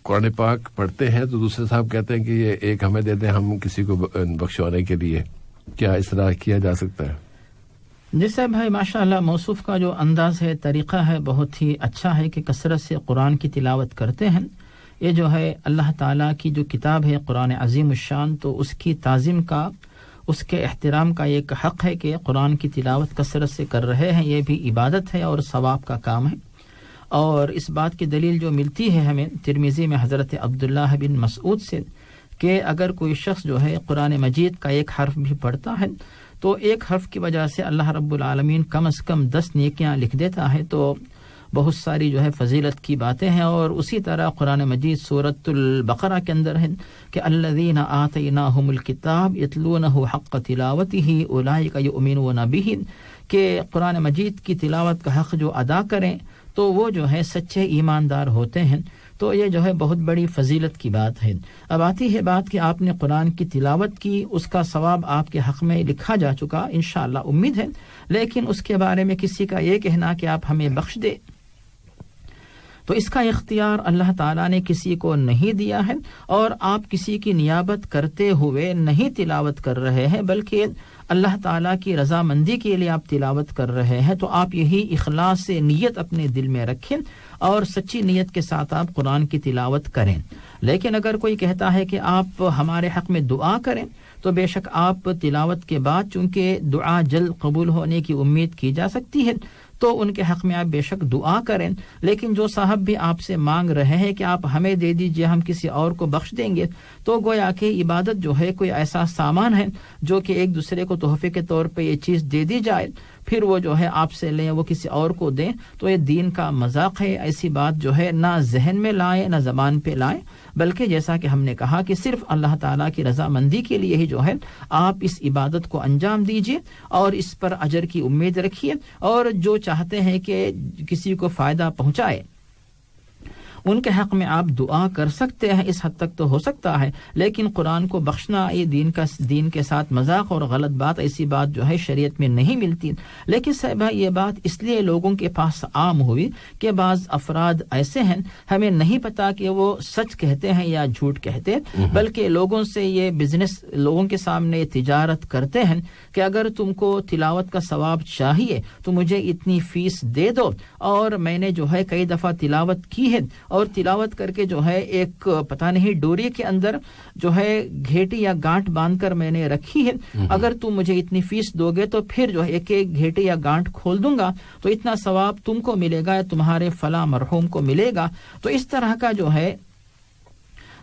قرآن پاک پڑھتے ہیں تو دوسرے صاحب کہتے ہیں کہ یہ ایک ہمیں دے دیں ہم کسی کو بخشوانے کے لیے. کیا اصلاح کیا جا سکتا ہے؟ جیسے بھائی ماشاءاللہ موصوف کا جو انداز ہے، طریقہ ہے، بہت ہی اچھا ہے کہ کثرت سے قرآن کی تلاوت کرتے ہیں. یہ جو ہے اللہ تعالیٰ کی جو کتاب ہے قرآن عظیم الشان، تو اس کی تعظیم کا، اس کے احترام کا ایک حق ہے کہ قرآن کی تلاوت کثرت سے کر رہے ہیں. یہ بھی عبادت ہے اور ثواب کا کام ہے. اور اس بات کی دلیل جو ملتی ہے ہمیں ترمذی میں حضرت عبداللہ بن مسعود سے کہ اگر کوئی شخص جو ہے قرآن مجید کا ایک حرف بھی پڑھتا ہے تو ایک حرف کی وجہ سے اللہ رب العالمین کم از کم 10 نیکیاں لکھ دیتا ہے. تو بہت ساری جو ہے فضیلت کی باتیں ہیں. اور اسی طرح قرآن مجید سورۃ البقرہ کے اندر ہے کہ الذین آتیناہم الکتاب یتلونہ حق تلاوتہ اولئک یؤمنون بہ، کہ قرآن مجید کی تلاوت کا حق جو ادا کریں تو وہ جو ہے سچے ایماندار ہوتے ہیں. تو یہ جو ہے بہت بڑی فضیلت کی بات ہے. اب آتی ہے بات کہ آپ نے قرآن کی تلاوت کی، اس کا ثواب آپ کے حق میں لکھا جا چکا انشاءاللہ، امید ہے. لیکن اس کے بارے میں کسی کا یہ کہنا کہ آپ ہمیں بخش دے، تو اس کا اختیار اللہ تعالیٰ نے کسی کو نہیں دیا ہے. اور آپ کسی کی نیابت کرتے ہوئے نہیں تلاوت کر رہے ہیں، بلکہ اللہ تعالیٰ کی رضامندی کے لیے آپ تلاوت کر رہے ہیں. تو آپ یہی اخلاص سے نیت اپنے دل میں رکھیں اور سچی نیت کے ساتھ آپ قرآن کی تلاوت کریں. لیکن اگر کوئی کہتا ہے کہ آپ ہمارے حق میں دعا کریں، تو بے شک آپ تلاوت کے بعد چونکہ دعا جلد قبول ہونے کی امید کی جا سکتی ہے تو ان کے حق میں آپ بے شک دعا کریں. لیکن جو صاحب بھی آپ سے مانگ رہے ہیں کہ آپ ہمیں دے دیجئے، ہم کسی اور کو بخش دیں گے، تو گویا کہ عبادت جو ہے کوئی ایسا سامان ہے جو کہ ایک دوسرے کو تحفے کے طور پہ یہ چیز دے دی جائے، پھر وہ جو ہے آپ سے لیں، وہ کسی اور کو دیں، تو یہ دین کا مذاق ہے. ایسی بات جو ہے نہ ذہن میں لائیں نہ زبان پہ لائیں، بلکہ جیسا کہ ہم نے کہا کہ صرف اللہ تعالیٰ کی رضامندی کے لیے ہی جو ہے آپ اس عبادت کو انجام دیجیے اور اس پر اجر کی امید رکھیے. اور جو چاہتے ہیں کہ کسی کو فائدہ پہنچائے ان کے حق میں آپ دعا کر سکتے ہیں، اس حد تک تو ہو سکتا ہے. لیکن قرآن کو بخشنا یہ دین کے ساتھ مذاق اور غلط بات، ایسی بات جو ہے شریعت میں نہیں ملتی. لیکن صاحبہ یہ بات اس لیے لوگوں کے پاس عام ہوئی کہ بعض افراد ایسے ہیں، ہمیں نہیں پتا کہ وہ سچ کہتے ہیں یا جھوٹ کہتے ہیں، بلکہ لوگوں سے یہ بزنس، لوگوں کے سامنے تجارت کرتے ہیں کہ اگر تم کو تلاوت کا ثواب چاہیے تو مجھے اتنی فیس دے دو. اور میں نے جو ہے کئی دفعہ تلاوت کی ہے اور تلاوت کر کے جو ہے ایک پتہ نہیں ڈوری کے اندر جو ہے گھیٹی یا گانٹ باندھ کر میں نے رکھی ہے، اگر تم مجھے اتنی فیس دو گے تو پھر جو ہے ایک ایک گھیٹی یا گانٹ کھول دوں گا، تو اتنا ثواب تم کو ملے گا یا تمہارے فلاں مرحوم کو ملے گا. تو اس طرح کا جو ہے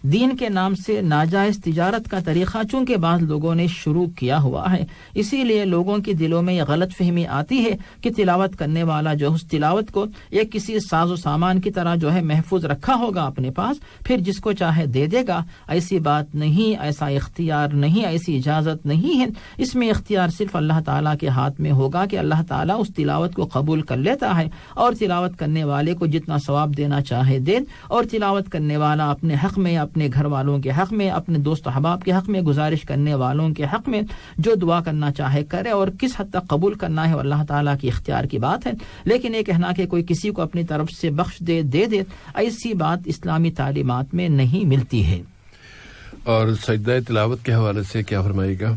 دین کے نام سے ناجائز تجارت کا طریقہ چونکہ بعض لوگوں نے شروع کیا ہوا ہے، اسی لیے لوگوں کے دلوں میں یہ غلط فہمی آتی ہے کہ تلاوت کرنے والا جو اس تلاوت کو ایک کسی ساز و سامان کی طرح جو ہے محفوظ رکھا ہوگا اپنے پاس، پھر جس کو چاہے دے دے گا. ایسی بات نہیں، ایسا اختیار نہیں، ایسی اجازت نہیں ہے. اس میں اختیار صرف اللہ تعالیٰ کے ہاتھ میں ہوگا کہ اللہ تعالیٰ اس تلاوت کو قبول کر لیتا ہے اور تلاوت کرنے والے کو جتنا ثواب دینا چاہے دے. اور تلاوت کرنے والا اپنے حق میں، اپنے گھر والوں کے حق میں، اپنے دوست احباب کے حق میں، گزارش کرنے والوں کے حق میں جو دعا کرنا چاہے کرے. اور کس حد تک قبول کرنا ہے اللہ تعالیٰ کی اختیار کی بات ہے. لیکن یہ کہنا کہ کوئی کسی کو اپنی طرف سے بخش دے، ایسی بات اسلامی تعلیمات میں نہیں ملتی ہے. اور سجدہ تلاوت کے حوالے سے کیا فرمائے گا؟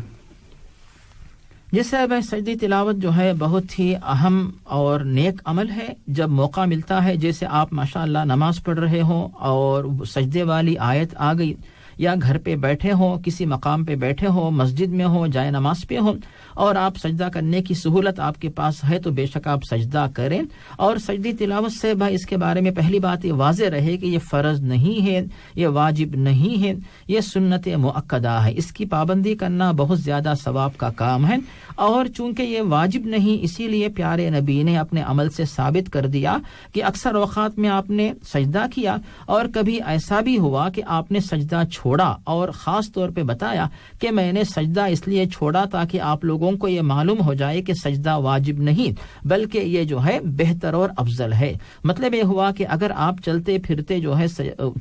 جیسے اب سجدہ تلاوت جو ہے بہت ہی اہم اور نیک عمل ہے. جب موقع ملتا ہے، جیسے آپ ماشاءاللہ نماز پڑھ رہے ہوں اور سجدے والی آیت آ گئی، یا گھر پہ بیٹھے ہوں، کسی مقام پہ بیٹھے ہوں، مسجد میں ہوں، جائے نماز پہ ہوں، اور آپ سجدہ کرنے کی سہولت آپ کے پاس ہے تو بے شک آپ سجدہ کریں. اور سجدی تلاوت سے بھائی اس کے بارے میں پہلی بات یہ واضح رہے کہ یہ فرض نہیں ہے، یہ واجب نہیں ہے، یہ سنت مؤکدہ ہے. اس کی پابندی کرنا بہت زیادہ ثواب کا کام ہے. اور چونکہ یہ واجب نہیں، اسی لیے پیارے نبی نے اپنے عمل سے ثابت کر دیا کہ اکثر اوقات میں آپ نے سجدہ کیا، اور کبھی ایسا بھی ہوا کہ آپ نے سجدہ چھوڑا، اور خاص طور پہ بتایا کہ میں نے سجدہ اس لیے چھوڑا تاکہ آپ لوگوں کو یہ معلوم ہو جائے کہ سجدہ واجب نہیں بلکہ یہ جو ہے بہتر اور افضل ہے. مطلب یہ ہوا کہ اگر آپ چلتے پھرتے جو ہے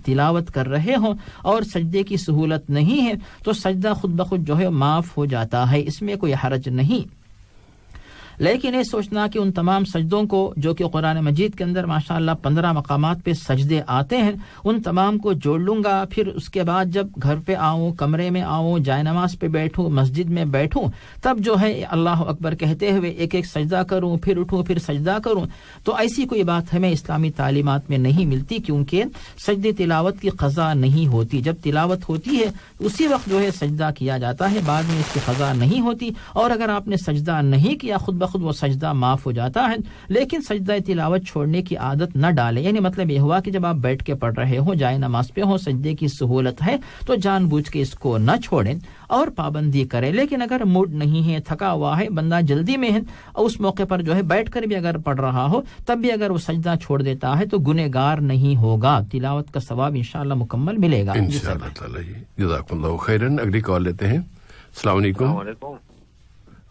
تلاوت کر رہے ہوں اور سجدے کی سہولت نہیں ہے تو سجدہ خود بخود جو ہے معاف ہو جاتا ہے، اس میں کوئی حرج نہیں. لیکن یہ سوچنا کہ ان تمام سجدوں کو جو کہ قرآن مجید کے اندر ماشاءاللہ 15 مقامات پہ سجدے آتے ہیں ان تمام کو جوڑ لوں گا، پھر اس کے بعد جب گھر پہ آؤں، کمرے میں آؤں، جائے نماز پہ بیٹھوں، مسجد میں بیٹھوں، تب جو ہے اللہ اکبر کہتے ہوئے ایک ایک سجدہ کروں، پھر اٹھوں، پھر سجدہ کروں، تو ایسی کوئی بات ہمیں اسلامی تعلیمات میں نہیں ملتی، کیونکہ سجدے تلاوت کی قضا نہیں ہوتی. جب تلاوت ہوتی ہے اسی وقت جو ہے سجدہ کیا جاتا ہے، بعد میں اس کی قضا نہیں ہوتی. اور اگر آپ نے سجدہ نہیں کیا خود بخود وہ سجدہ معاف ہو جاتا ہے. لیکن سجدہ تلاوت چھوڑنے کی عادت نہ ڈالیں، یعنی مطلب یہ ہوا کہ جب آپ بیٹھ کے پڑھ رہے ہو، جائے نماز پہ ہو، سجدے کی سہولت ہے تو جان بوجھ کے اس کو نہ چھوڑیں اور پابندی کریں. لیکن اگر موڈ نہیں ہے، تھکا ہوا ہے، بندہ جلدی میں ہے، اور اس موقع پر جو ہے بیٹھ کر بھی اگر پڑھ رہا ہو تب بھی اگر وہ سجدہ چھوڑ دیتا ہے تو گنہگار نہیں ہوگا، تلاوت کا ثواب انشاءاللہ مکمل ملے گا انشاءاللہ تعالی. جزاکم اللہ خیرن. اگلی کال لیتے ہیں. السلام علیکم.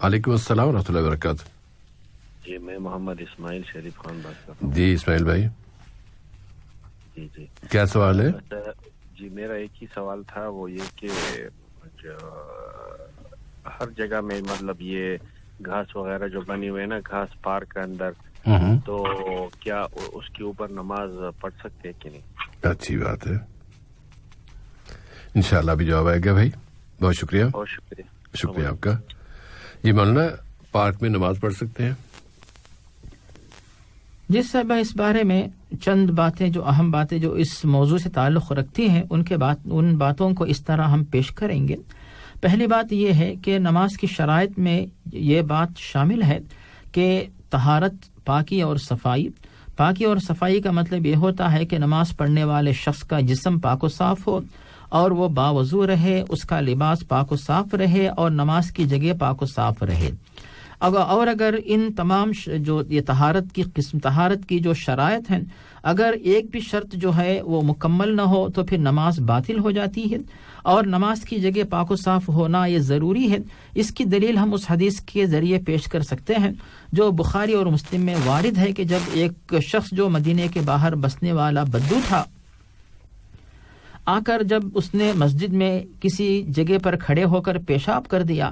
وعلیکم السلام ورحمۃ اللہ وبرکاتہ. جی میں محمد اسماعیل شریف خان بات کر رہا ہوں. جی اسماعیل بھائی، جی کیا سوال ہے؟ جی میرا ایک ہی سوال تھا، وہ یہ کہ ہر جگہ میں مطلب یہ گھاس وغیرہ جو بنی ہوئے نا گھاس پارک کے اندر، تو کیا اس کے اوپر نماز پڑھ سکتے ہیں کہ نہیں؟ اچھی بات ہے، انشاءاللہ بھی جواب آئے گا بھائی. بہت شکریہ. بہت شکریہ. شکریہ آپ کا. یہ مولانا پارک میں نماز پڑھ سکتے ہیں؟ جس صاحب اس بارے میں چند باتیں جو اہم باتیں جو اس موضوع سے تعلق رکھتی ہیں ان باتوں کو اس طرح ہم پیش کریں گے. پہلی بات یہ ہے کہ نماز کی شرائط میں یہ بات شامل ہے کہ طہارت، پاکی اور صفائی. پاکی اور صفائی کا مطلب یہ ہوتا ہے کہ نماز پڑھنے والے شخص کا جسم پاک و صاف ہو اور وہ باوضو رہے، اس کا لباس پاک و صاف رہے اور نماز کی جگہ پاک و صاف رہے. اور اگر ان تمام جو یہ طہارت کی جو شرائط ہیں، اگر ایک بھی شرط جو ہے وہ مکمل نہ ہو تو پھر نماز باطل ہو جاتی ہے. اور نماز کی جگہ پاک و صاف ہونا یہ ضروری ہے. اس کی دلیل ہم اس حدیث کے ذریعے پیش کر سکتے ہیں جو بخاری اور مسلم میں وارد ہے کہ جب ایک شخص جو مدینے کے باہر بسنے والا بدو تھا، آ کر جب اس نے مسجد میں کسی جگہ پر کھڑے ہو کر پیشاب کر دیا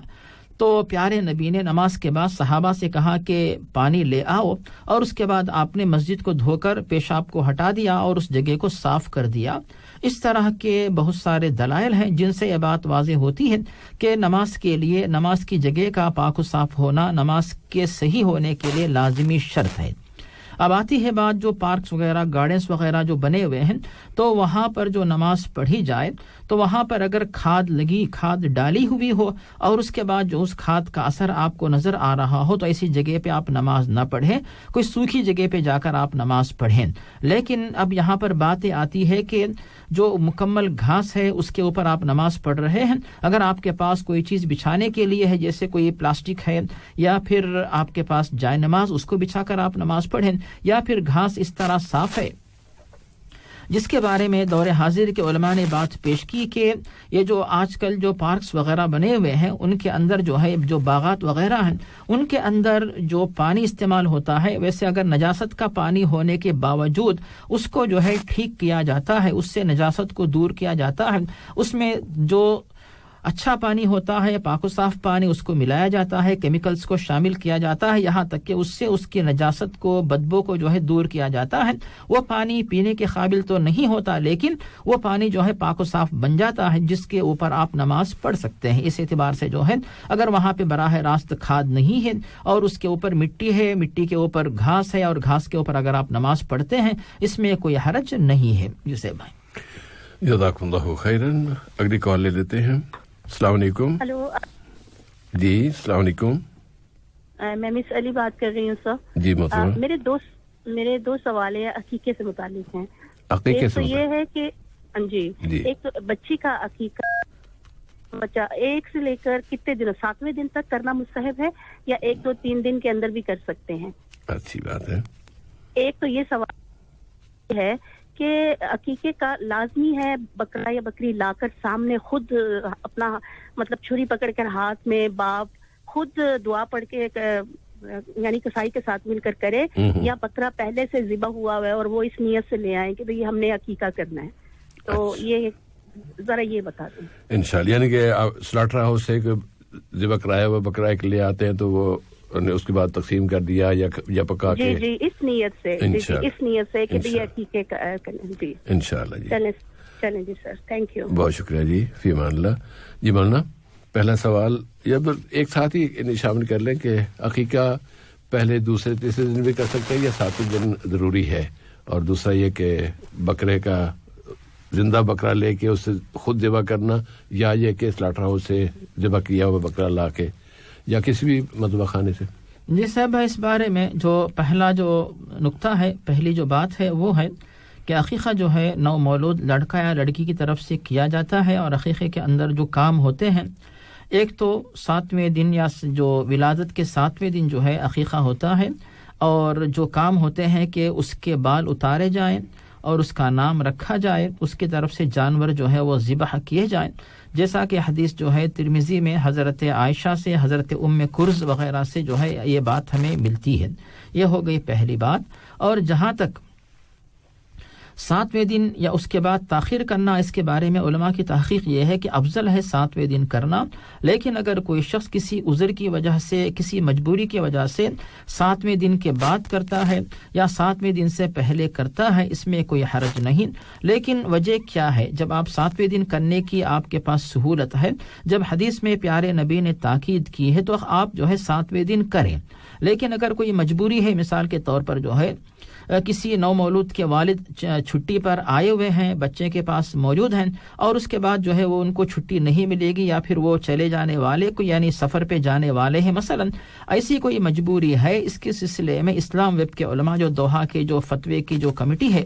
تو پیارے نبی نے نماز کے بعد صحابہ سے کہا کہ پانی لے آؤ، اور اس کے بعد آپ نے مسجد کو دھو کر پیشاب کو ہٹا دیا اور اس جگہ کو صاف کر دیا. اس طرح کے بہت سارے دلائل ہیں جن سے یہ بات واضح ہوتی ہے کہ نماز کے لیے نماز کی جگہ کا پاک و صاف ہونا نماز کے صحیح ہونے کے لیے لازمی شرط ہے. اب آتی ہے بات جو پارکس وغیرہ، گارڈنز وغیرہ جو بنے ہوئے ہیں، تو وہاں پر جو نماز پڑھی جائے تو وہاں پر اگر کھاد ڈالی ہوئی ہو اور اس کے بعد جو اس کھاد کا اثر آپ کو نظر آ رہا ہو تو ایسی جگہ پہ آپ نماز نہ پڑھیں، کوئی سوکھی جگہ پہ جا کر آپ نماز پڑھیں. لیکن اب یہاں پر بات آتی ہے کہ جو مکمل گھاس ہے اس کے اوپر آپ نماز پڑھ رہے ہیں، اگر آپ کے پاس کوئی چیز بچھانے کے لیے ہے جیسے کوئی پلاسٹک ہے یا پھر آپ کے پاس جائے نماز، اس کو بچھا کر آپ نماز پڑھیں، یا پھر گھاس اس طرح صاف ہے جس کے بارے میں دور حاضر کے علماء نے بات پیش کی کہ یہ جو آج کل جو پارکس وغیرہ بنے ہوئے ہیں ان کے اندر جو ہے جو باغات وغیرہ ہیں ان کے اندر جو پانی استعمال ہوتا ہے، ویسے اگر نجاست کا پانی ہونے کے باوجود اس کو جو ہے ٹھیک کیا جاتا ہے، اس سے نجاست کو دور کیا جاتا ہے، اس میں جو اچھا پانی ہوتا ہے، پاک و صاف پانی، اس کو ملایا جاتا ہے، کیمیکلز کو شامل کیا جاتا ہے، یہاں تک کہ اس سے اس کی نجاست کو، بدبو کو جو ہے دور کیا جاتا ہے. وہ پانی پینے کے قابل تو نہیں ہوتا لیکن وہ پانی جو ہے پاک و صاف بن جاتا ہے جس کے اوپر آپ نماز پڑھ سکتے ہیں. اس اعتبار سے جو ہے اگر وہاں پہ براہ راست کھاد نہیں ہے اور اس کے اوپر مٹی ہے، مٹی کے اوپر گھاس ہے اور گھاس کے اوپر اگر آپ نماز پڑھتے ہیں اس میں کوئی حرج نہیں ہے. جسے بھائی جزاکم اللہ خیرن. اگلی کال لے لیتے ہیں. السلام علیکم. ہلو جی السلام علیکم. میں مس علی بات کر رہی ہوں سر. جی محترمہ. میرے دو سوال ہیں عقیقے سے متعلق ہیں. عقیقے سے یہ ہے کہ جی ایک تو بچی کا عقیقہ بچہ 1 سے لے کر کتنے دنوں 7ویں دن تک کرنا مستحب ہے یا 1 2 3 دن کے اندر بھی کر سکتے ہیں؟ اچھی بات ہے. ایک تو یہ سوال ہے کہ عقیقے کا لازمی ہے بکرا یا بکری لا کر سامنے خود اپنا مطلب چھری پکڑ کر ہاتھ میں باپ خود دعا پڑھ کے یعنی کسائی کے ساتھ مل کر کرے، یا بکرا پہلے سے ذبح ہوا ہے اور وہ اس نیت سے لے آئے کہ بھئی ہم نے عقیقہ کرنا ہے؟ تو یہ ذرا یہ بتا دیں انشاءاللہ. یعنی کہ سلاٹر ہاؤس سے ذبح کرایا ہوا بکرا ایک لے آتے ہیں تو وہ اس کے بعد تقسیم کر دیا یا پکا کے؟ جی اس نیت سے کہ بھی عقیقے کا جی انشاءاللہ جی چلیں جی سر تھینک یو بہت شکریہ جی فی امان اللہ جی مولانا پہلا سوال یا ایک ساتھ ہی شامل کر لیں کہ عقیقہ پہلے دوسرے تیسرے دن بھی کر سکتے ہیں یا ساتویں دن ضروری ہے اور دوسرا یہ کہ بکرے کا زندہ بکرا لے کے اسے خود ذبح کرنا یا یہ کہ سلاٹر ہاؤس سے ذبح کیا ہوا بکرا لا کے یا کسی بھی مذبح خانے سے؟ جی صاحب اس بارے میں جو پہلا جو نقطہ ہے پہلی جو بات ہے وہ ہے کہ عقیقہ جو ہے نو مولود لڑکا یا لڑکی کی طرف سے کیا جاتا ہے اور عقیقے کے اندر جو کام ہوتے ہیں ایک تو 7ویں دن یا جو ولادت کے 7ویں دن جو ہے عقیقہ ہوتا ہے اور جو کام ہوتے ہیں کہ اس کے بال اتارے جائیں اور اس کا نام رکھا جائے اس کی طرف سے جانور جو ہے وہ ذبح کیے جائیں جیسا کہ حدیث جو ہے ترمذی میں حضرت عائشہ سے حضرت ام کرز وغیرہ سے جو ہے یہ بات ہمیں ملتی ہے. یہ ہو گئی پہلی بات. اور جہاں تک 7ویں دن یا اس کے بعد تاخیر کرنا اس کے بارے میں علماء کی تحقیق یہ ہے کہ افضل ہے 7ویں دن کرنا لیکن اگر کوئی شخص کسی عذر کی وجہ سے کسی مجبوری کی وجہ سے 7ویں دن کے بعد کرتا ہے یا 7ویں دن سے پہلے کرتا ہے اس میں کوئی حرج نہیں. لیکن وجہ کیا ہے جب آپ 7ویں دن کرنے کی آپ کے پاس سہولت ہے جب حدیث میں پیارے نبی نے تاکید کی ہے تو آپ جو ہے 7ویں دن کریں. لیکن اگر کوئی مجبوری ہے مثال کے طور پر جو ہے کسی نو مولود کے والد چھٹی پر آئے ہوئے ہیں بچے کے پاس موجود ہیں اور اس کے بعد جو ہے وہ ان کو چھٹی نہیں ملے گی یا پھر وہ چلے جانے والے کو یعنی سفر پہ جانے والے ہیں مثلا ایسی کوئی مجبوری ہے اس کے سلسلے میں اسلام ویب کے علماء جو دوحہ کے جو فتوے کی جو کمیٹی ہے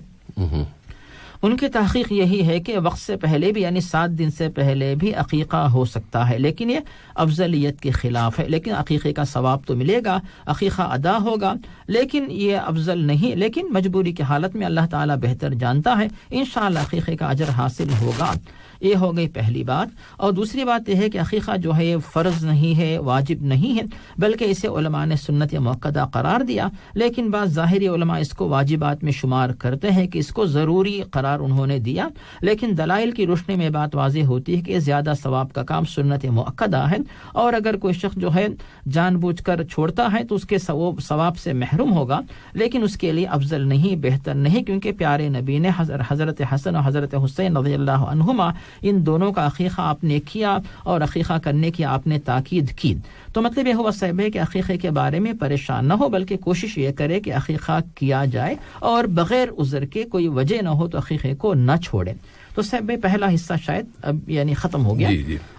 ان کی تحقیق یہی ہے کہ وقت سے پہلے بھی یعنی 7 دن سے پہلے بھی عقیقہ ہو سکتا ہے لیکن یہ افضلیت کے خلاف ہے. لیکن عقیقے کا ثواب تو ملے گا عقیقہ ادا ہوگا لیکن یہ افضل نہیں. لیکن مجبوری کی حالت میں اللہ تعالیٰ بہتر جانتا ہے انشاءاللہ عقیقے کا اجر حاصل ہوگا. یہ ہو گئی پہلی بات. اور دوسری بات یہ ہے کہ عقیقہ جو ہے فرض نہیں ہے واجب نہیں ہے بلکہ اسے علماء نے سنت مؤکدہ قرار دیا لیکن بعض ظاہری علماء اس کو واجبات میں شمار کرتے ہیں کہ اس کو ضروری قرار انہوں نے دیا. لیکن دلائل کی روشنی میں بات واضح ہوتی ہے کہ زیادہ ثواب کا کام سنت مؤکدہ ہے اور اگر کوئی شخص جو ہے جان بوجھ کر چھوڑتا ہے تو اس کے ثواب سے محروم ہوگا لیکن اس کے لیے افضل نہیں بہتر نہیں کیونکہ پیارے نبی نے حضرت حسن اور حضرت حسین رضی اللہ عنہما ان دونوں کا عقیقہ آپ نے کیا اور عقیقہ کرنے کی آپ نے تاکید کی. تو مطلب یہ ہوا صاحب ہے کہ عقیقے کے بارے میں پریشان نہ ہو بلکہ کوشش یہ کرے کہ عقیقہ کیا جائے اور بغیر عذر کے کوئی وجہ نہ ہو تو عقیقے کو نہ چھوڑے. تو صاحب پہلا حصہ شاید اب یعنی ختم ہو گیا.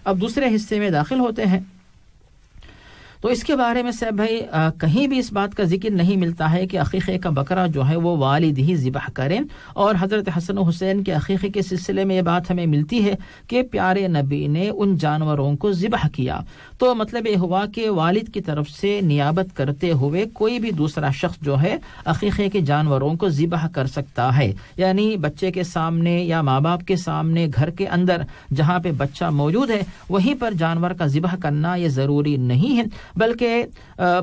اب دوسرے حصے میں داخل ہوتے ہیں. تو اس کے بارے میں صاحب بھائی کہیں بھی اس بات کا ذکر نہیں ملتا ہے کہ عقیقے کا بکرا جو ہے وہ والد ہی ذبح کریں اور حضرت حسن و حسین کے عقیقے کے سلسلے میں یہ بات ہمیں ملتی ہے کہ پیارے نبی نے ان جانوروں کو ذبح کیا. تو مطلب یہ ہوا کہ والد کی طرف سے نیابت کرتے ہوئے کوئی بھی دوسرا شخص جو ہے عقیقے کے جانوروں کو ذبح کر سکتا ہے. یعنی بچے کے سامنے یا ماں باپ کے سامنے گھر کے اندر جہاں پہ بچہ موجود ہے وہیں پر جانور کا ذبح کرنا یہ ضروری نہیں ہے بلکہ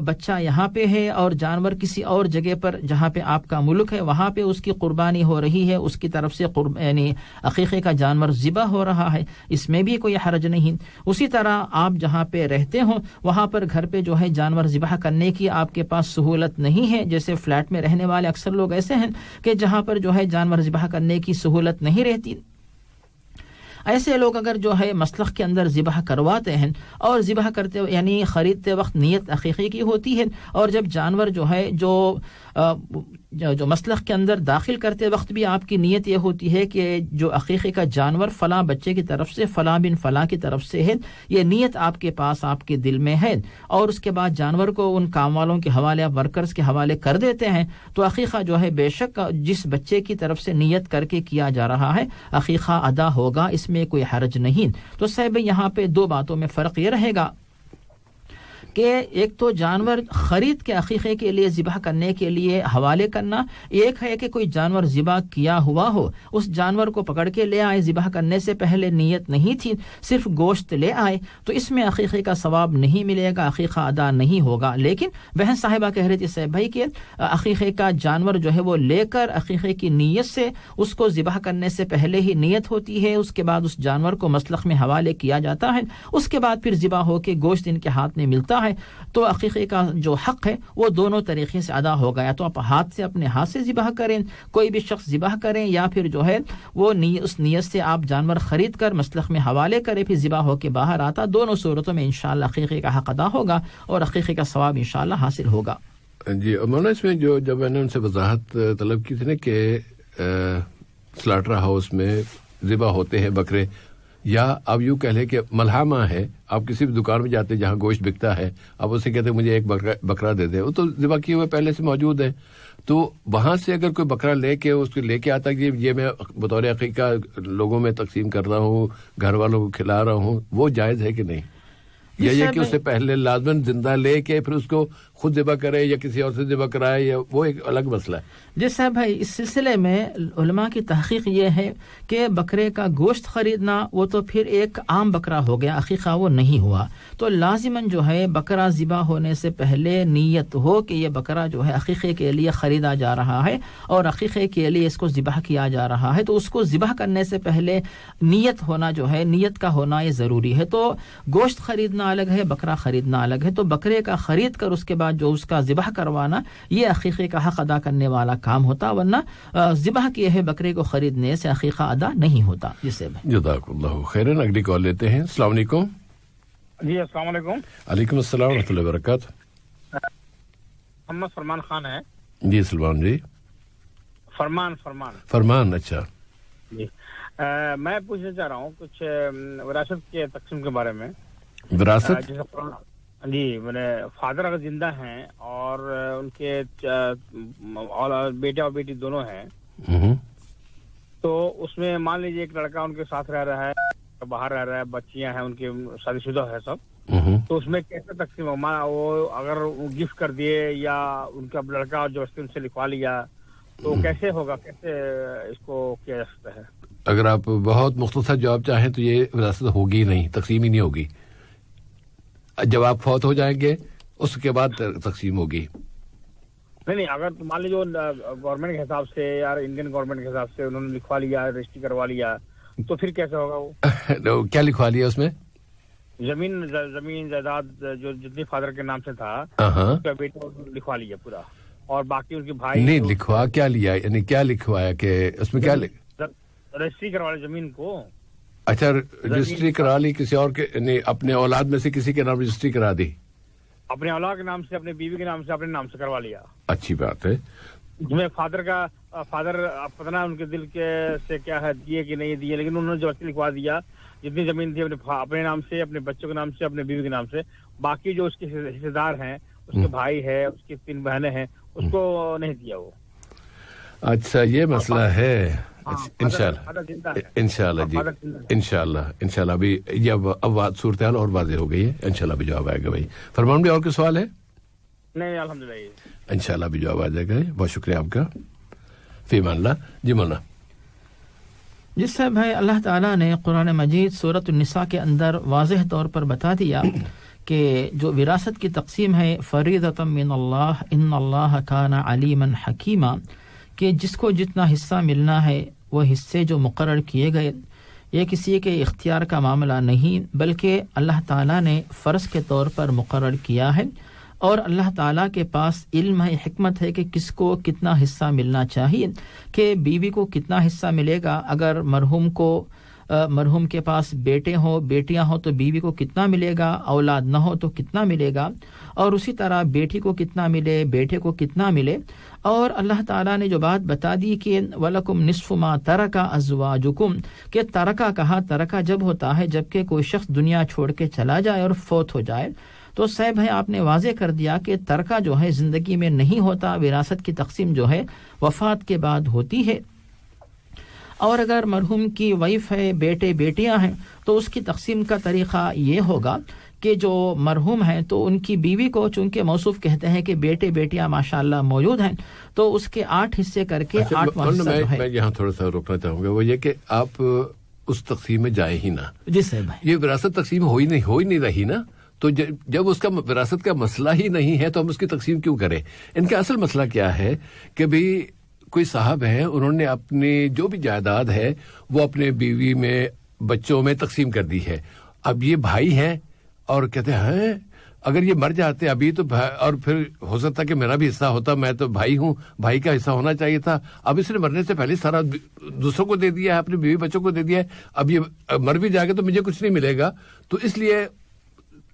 بچہ یہاں پہ ہے اور جانور کسی اور جگہ پر جہاں پہ آپ کا ملک ہے وہاں پہ اس کی قربانی ہو رہی ہے اس کی طرف سے یعنی عقیقے کا جانور ذبح ہو رہا ہے اس میں بھی کوئی حرج نہیں. اسی طرح آپ جہاں پہ رہتے ہوں وہاں پر گھر پہ جو ہے جانور ذبح کرنے کی آپ کے پاس سہولت نہیں ہے. جیسے فلیٹ میں رہنے والے اکثر لوگ ایسے ہیں کہ جہاں پر جو ہے جانور ذبح کرنے کی سہولت نہیں رہتی. ایسے لوگ اگر جو ہے مسلخ کے اندر ذبح کرواتے ہیں اور ذبح کرتے یعنی خریدتے وقت نیت عقیقے کی ہوتی ہے اور جب جانور جو ہے جو مسلخ کے اندر داخل کرتے وقت بھی آپ کی نیت یہ ہوتی ہے کہ جو عقیقے کا جانور فلاں بچے کی طرف سے فلاں بن فلاں کی طرف سے ہے یہ نیت آپ کے پاس آپ کے دل میں ہے اور اس کے بعد جانور کو ان کام والوں کے حوالے ورکرز کے حوالے کر دیتے ہیں تو عقیقہ جو ہے بے شک جس بچے کی طرف سے نیت کر کے کیا جا رہا ہے عقیقہ ادا ہوگا اس میں کوئی حرج نہیں. تو صاحب یہاں پہ دو باتوں میں فرق یہ رہے گا کہ ایک تو جانور خرید کے عقیقے کے لیے ذبح کرنے کے لیے حوالے کرنا ایک ہے کہ کوئی جانور ذبح کیا ہوا ہو اس جانور کو پکڑ کے لے آئے ذبح کرنے سے پہلے نیت نہیں تھی صرف گوشت لے آئے تو اس میں عقیقے کا ثواب نہیں ملے گا عقیقہ ادا نہیں ہوگا. لیکن بہن صاحبہ کہہ رہی تھی صاحب بھائی کہ عقیقے کا جانور جو ہے وہ لے کر عقیقے کی نیت سے اس کو ذبح کرنے سے پہلے ہی نیت ہوتی ہے اس کے بعد اس جانور کو مسلخ میں حوالے کیا جاتا ہے اس کے بعد پھر ذبح ہو کے گوشت ان کے ہاتھ میں ملتا ہے ہے تو عقیقے کا جو حق ہے وہ دونوں طریقے سے ادا ہو گیا. تو آپ ہاتھ سے اپنے ہاتھ سے ذبح کریں, کوئی بھی شخص ذبح کریں, یا پھر جو ہے وہ اس نیت سے آپ جانور خرید کر مسلخ میں حوالے کریں پھر ذبح ہو کے باہر آتا. دونوں صورتوں میں انشاءاللہ عقیقے کا حق ادا ہوگا اور عقیقے کا ثواب انشاءاللہ حاصل ہوگا. جی مولانا, اس میں جب میں نے ان سے وضاحت طلب کی تھی نا کہ سلاٹر ہاؤس میں ذبح ہوتے ہیں بکرے, یا آپ یوں کہہ لیں کہ ملحمہ ہے, آپ کسی بھی دکان میں جاتے ہیں جہاں گوشت بکتا ہے, آپ اسے کہتے ہیں مجھے ایک بکرا دے دیں, وہ تو ذبح کیے ہوئے پہلے سے موجود ہے. تو وہاں سے اگر کوئی بکرا لے کے اس کو لے کے آتا کہ یہ میں بطور عقیقہ لوگوں میں تقسیم کر رہا ہوں, گھر والوں کو کھلا رہا ہوں, وہ جائز ہے کہ نہیں؟ یا یہ کہ اس سے پہلے لازماً زندہ لے کے پھر اس کو خود ذبح کرے یا کسی اور سے ذبح کرائے, یا وہ ایک الگ مسئلہ ہے؟ جی صاحب بھائی, اس سلسلے میں علماء کی تحقیق یہ ہے کہ بکرے کا گوشت خریدنا وہ تو پھر ایک عام بکرا ہو گیا, عقیقہ وہ نہیں ہوا. تو لازماً جو ہے بکرا ذبح ہونے سے پہلے نیت ہو کہ یہ بکرا جو ہے عقیقے کے لیے خریدا جا رہا ہے اور عقیقے کے لیے اس کو ذبح کیا جا رہا ہے. تو اس کو ذبح کرنے سے پہلے نیت ہونا جو ہے, نیت کا ہونا یہ ضروری ہے. تو گوشت خریدنا الگ ہے, بکرا خریدنا الگ ہے. تو بکرے کا خرید کر اس کے بعد جو اس کا ذبح کروانا یہ عقیقے کا حق ادا کرنے والا کام ہوتا, ورنہ ذبح کیے ہوئے بکرے کو خریدنے سے عقیقہ ادا نہیں ہوتا. جسے جزاک اللہ خیرن. اگلی کال لیتے ہیں. السلام علیکم. جی السلام علیکم. علیکم السلام ورحمۃ اللہ وبرکاتہ. محمد فرمان خان ہے. جی سلمان جی. فرمان اچھا جی. میں پوچھنا چاہ رہا ہوں کچھ وراثت کے تقسیم کے بارے میں. وراثت جی, میرے فادر اگر زندہ ہیں اور ان کے بیٹا اور بیٹی دونوں ہیں, تو اس میں مان لیجیے ایک لڑکا ان کے ساتھ رہ رہا ہے, باہر رہ رہا ہے, بچیاں ہیں ان کی شادی شدہ ہے سب, تو اس میں کیسے تقسیم ہو؟ وہ اگر گفٹ کر دیے یا ان کا لڑکا جو ان سے لکھوا لیا تو کیسے ہوگا, کیسے اس کو کیا جا سکتا ہے؟ اگر آپ بہت مختصر جواب چاہیں تو یہ وراثت ہوگی نہیں, تقسیم ہی نہیں ہوگی. جب آپ فوت ہو جائیں گے اس کے بعد تقسیم ہوگی. نہیں, اگر مان لیجیے گورنمنٹ کے حساب سے یا انڈین گورنمنٹ کے حساب سے انہوں نے لکھوا لیا, رجسٹری کروا لیا, تو پھر کیسے ہوگا وہ؟ کیا لکھوا لیا اس میں؟ زمین جائیداد جو جتنی فادر کے نام سے تھا اس کا بیٹا لکھوا لیا پورا, اور باقی ان کے بھائی نہیں لکھوا کیا لیا, یعنی کیا لکھوایا کہ اس میں کیا رجسٹری کروا لی زمین کو. اچھا, رجسٹری کرا لی کسی اور کے, نہیں اپنے اولاد میں سے کسی کے نام رجسٹری کرا دی, اپنے اولاد کے نام سے, اپنے بیوی کے نام سے, اپنے نام سے کروا لیا. اچھی بات ہے. جس فادر پتہ نہ ان کے دل کے سے کیا ہے, دیے کہ نہیں دیے, لیکن انہوں نے جو لکھوا دیا جتنی زمین تھی اپنے نام سے, اپنے بچوں کے نام سے, اپنے بیوی کے نام سے. باقی جو اس کے حصے دار ہیں, اس کے بھائی ہے, اس کی 3 بہنیں ہیں, اس کو نہیں دیا وہ. اچھا یہ مسئلہ ہے. انشاءاللہ جی, انشاءاللہ ابھی یہ اب صورتحال اور واضح ہو گئی ہے, انشاءاللہ بھی جواب آئے گا. بھائی فرمان بھی اور کوئی سوال ہے؟ نہیں الحمدللہ, انشاءاللہ بھی جواب آ جائے گا. بہت شکریہ آپ کا. فی امان اللہ. جی مولانا. جس سے بھائی اللہ تعالیٰ نے قرآن مجید سورۃ النساء کے اندر واضح طور پر بتا دیا کہ جو وراثت کی تقسیم ہے فریضۃ من اللہ ان اللہ کان علیما حکیما, کہ جس کو جتنا حصہ ملنا ہے وہ حصے جو مقرر کیے گئے یہ کسی کے اختیار کا معاملہ نہیں, بلکہ اللہ تعالیٰ نے فرض کے طور پر مقرر کیا ہے, اور اللہ تعالیٰ کے پاس علم ہے, حکمت ہے کہ کس کو کتنا حصہ ملنا چاہیے, کہ بیوی کو کتنا حصہ ملے گا, اگر مرحوم کے پاس بیٹے ہوں بیٹیاں ہوں تو بیوی کو کتنا ملے گا, اولاد نہ ہو تو کتنا ملے گا, اور اسی طرح بیٹی کو کتنا ملے, بیٹے کو کتنا ملے. اور اللہ تعالیٰ نے جو بات بتا دی کہ وَلَكُمْ نِصْفُ مَا تَرَكَ أَزْوَاجُكُمْ, کہ ترکہ کہا, ترکہ جب ہوتا ہے جبکہ کوئی شخص دنیا چھوڑ کے چلا جائے اور فوت ہو جائے. تو صاحب ہے آپ نے واضح کر دیا کہ ترکہ جو ہے زندگی میں نہیں ہوتا, وراثت کی تقسیم جو ہے وفات کے بعد ہوتی ہے. اور اگر مرحوم کی وائف ہے, بیٹے بیٹیاں ہیں, تو اس کی تقسیم کا طریقہ یہ ہوگا کہ جو مرحوم ہیں تو ان کی بیوی کو, چونکہ موصوف کہتے ہیں کہ بیٹے بیٹیاں ماشاءاللہ موجود ہیں, تو اس کے 8 حصے کر کے 8واں حصہ جو ہے. میں یہاں تھوڑا سا روکنا چاہوں گا, وہ یہ کہ آپ اس تقسیم میں جائیں ہی نہ. جی صاحب, یہ وراثت تقسیم ہو ہی نہیں رہی نا, تو جب اس کا وراثت کا مسئلہ ہی نہیں ہے تو ہم اس کی تقسیم کیوں کریں؟ ان کا اصل مسئلہ کیا ہے کہ بھی کوئی صاحب ہیں, انہوں نے اپنی جو بھی جائیداد ہے وہ اپنے بیوی میں, بچوں میں تقسیم کر دی ہے. اب یہ بھائی ہیں اور کہتے ہیں اگر یہ مر جاتے ابھی تو اور پھر ہو سکتا کہ میرا بھی حصہ ہوتا, میں تو بھائی ہوں, بھائی کا حصہ ہونا چاہیے تھا. اب اس نے مرنے سے پہلے سارا دوسروں کو دے دیا ہے, اپنے بیوی بچوں کو دے دیا ہے, اب یہ مر بھی جائے گا تو مجھے کچھ نہیں ملے گا. تو اس لیے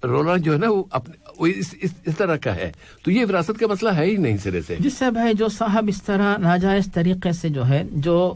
رونا جو ہے نا وہ اس طرح کا ہے. تو یہ وراثت کا مسئلہ ہے ہی نہیں سرے سے. جس سے بھائی جو صاحب اس طرح ناجائز طریقے سے جو ہے, جو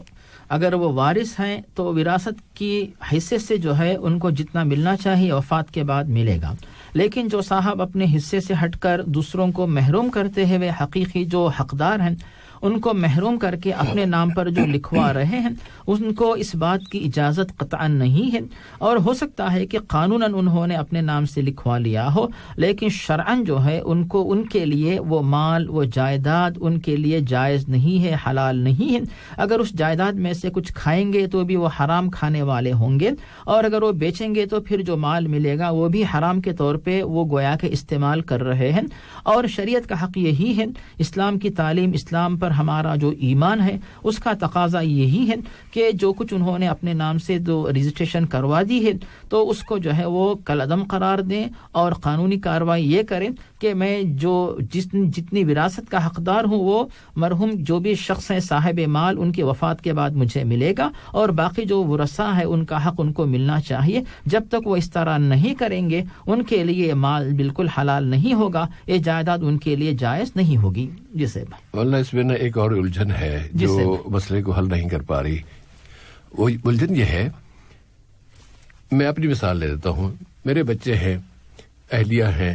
اگر وہ وارث ہیں تو وراثت کی حصے سے جو ہے ان کو جتنا ملنا چاہیے وفات کے بعد ملے گا. لیکن جو صاحب اپنے حصے سے ہٹ کر دوسروں کو محروم کرتے ہوئے حقیقی جو حقدار ہیں ان کو محروم کر کے اپنے نام پر جو لکھوا رہے ہیں ان کو اس بات کی اجازت قطعا نہیں ہے. اور ہو سکتا ہے کہ قانوناً انہوں نے اپنے نام سے لکھوا لیا ہو, لیکن شرعاً جو ہے ان کے لیے وہ مال وہ جائیداد ان کے لیے جائز نہیں ہے, حلال نہیں ہے. اگر اس جائیداد میں سے کچھ کھائیں گے تو بھی وہ حرام کھانے والے ہوں گے, اور اگر وہ بیچیں گے تو پھر جو مال ملے گا وہ بھی حرام کے طور پہ وہ گویا کہ استعمال کر رہے ہیں. اور شریعت کا حق یہی ہے, اسلام کی تعلیم, اسلام پر ہمارا جو ایمان ہے اس کا تقاضا یہی ہے کہ جو کچھ انہوں نے اپنے نام سے جو رجسٹریشن کروا دی ہے تو اس کو جو ہے وہ کالعدم قرار دیں, اور قانونی کارروائی یہ کریں کہ میں جو جتنی وراثت کا حقدار ہوں وہ مرحوم جو بھی شخص ہیں صاحب مال ان کی وفات کے بعد مجھے ملے گا, اور باقی جو ورثاء ہے ان کا حق ان کو ملنا چاہیے. جب تک وہ اس طرح نہیں کریں گے ان کے لیے مال بالکل حلال نہیں ہوگا, یہ جائیداد ان کے لیے جائز نہیں ہوگی. جسے واللہ اس میں نا ایک اور الجھن ہے جو مسئلے کو حل نہیں کر پا رہی. وہ الجھن یہ ہے, میں اپنی مثال لے دیتا ہوں. میرے بچے ہیں, اہلیہ ہیں,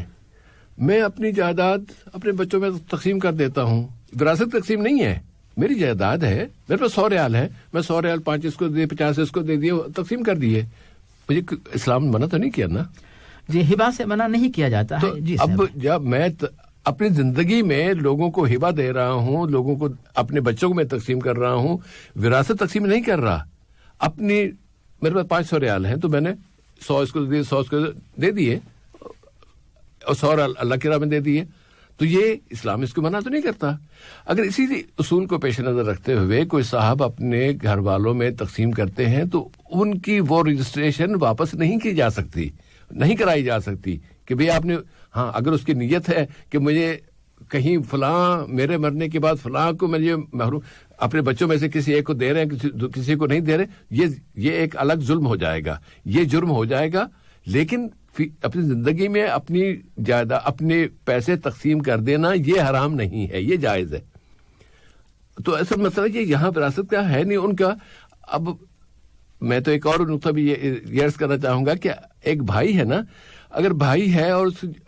میں اپنی جائیداد اپنے بچوں میں تقسیم کر دیتا ہوں. وراثت تقسیم نہیں ہے, میری جائیداد ہے, میرے پاس 100 ریال ہے, میں 100 ریال 5 اس کو دے 50 اس کو دے دیے, تقسیم کر دیے. مجھے اسلام منع تو نہیں کیا نا. جی ہبہ سے منع نہیں کیا جاتا ہے. جی اب جب میں اپنی زندگی میں لوگوں کو ہبہ دے رہا ہوں, لوگوں کو اپنے بچوں کو میں تقسیم کر رہا ہوں, وراثت تقسیم نہیں کر رہا. اپنی میرے پاس 500 ریال ہیں تو میں نے 100 اس کو دیے, 100 اس کو دے دیے, اور 100 اللہ کی راہ میں دے دیے. تو یہ اسلام اس کو منع تو نہیں کرتا. اگر اسی اصول کو پیش نظر رکھتے ہوئے کوئی صاحب اپنے گھر والوں میں تقسیم کرتے ہیں تو ان کی وہ رجسٹریشن واپس نہیں کی جا سکتی, نہیں کرائی جا سکتی کہ بھئی آپ نے, ہاں اگر اس کی نیت ہے کہ مجھے کہیں فلاں میرے مرنے کے بعد فلاں کو مجھے محروم, اپنے بچوں میں سے کسی ایک کو دے رہے ہیں کسی کو نہیں دے رہے, یہ ایک الگ ظلم ہو جائے گا, یہ جرم ہو جائے گا. لیکن اپنی زندگی میں اپنی جائیداد اپنے پیسے تقسیم کر دینا یہ حرام نہیں ہے, یہ جائز ہے. تو اصل مسئلہ یہ یہاں وراثت کا ہے نہیں ان کا. اب میں تو ایک اور نقطہ بھی یہ عرض کرنا چاہوں گا کہ ایک بھائی ہے نا, اگر بھائی ہے اور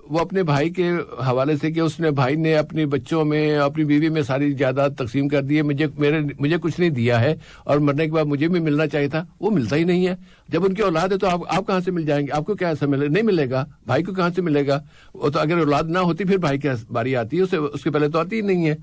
وہ اپنے بھائی کے حوالے سے کہ اس نے بھائی نے اپنے بچوں میں اپنی بیوی میں ساری جائیداد تقسیم کر دی ہے, مجھے کچھ نہیں دیا ہے اور مرنے کے بعد مجھے بھی ملنا چاہیے تھا, وہ ملتا ہی نہیں ہے. جب ان کی اولاد ہے تو آپ کہاں سے مل جائیں گے, آپ کو کیا ایسا نہیں ملے گا, بھائی کو کہاں سے ملے گا. وہ تو اگر اولاد نہ ہوتی پھر بھائی کی باری آتی ہے, اس کے پہلے تو آتی ہی نہیں ہے.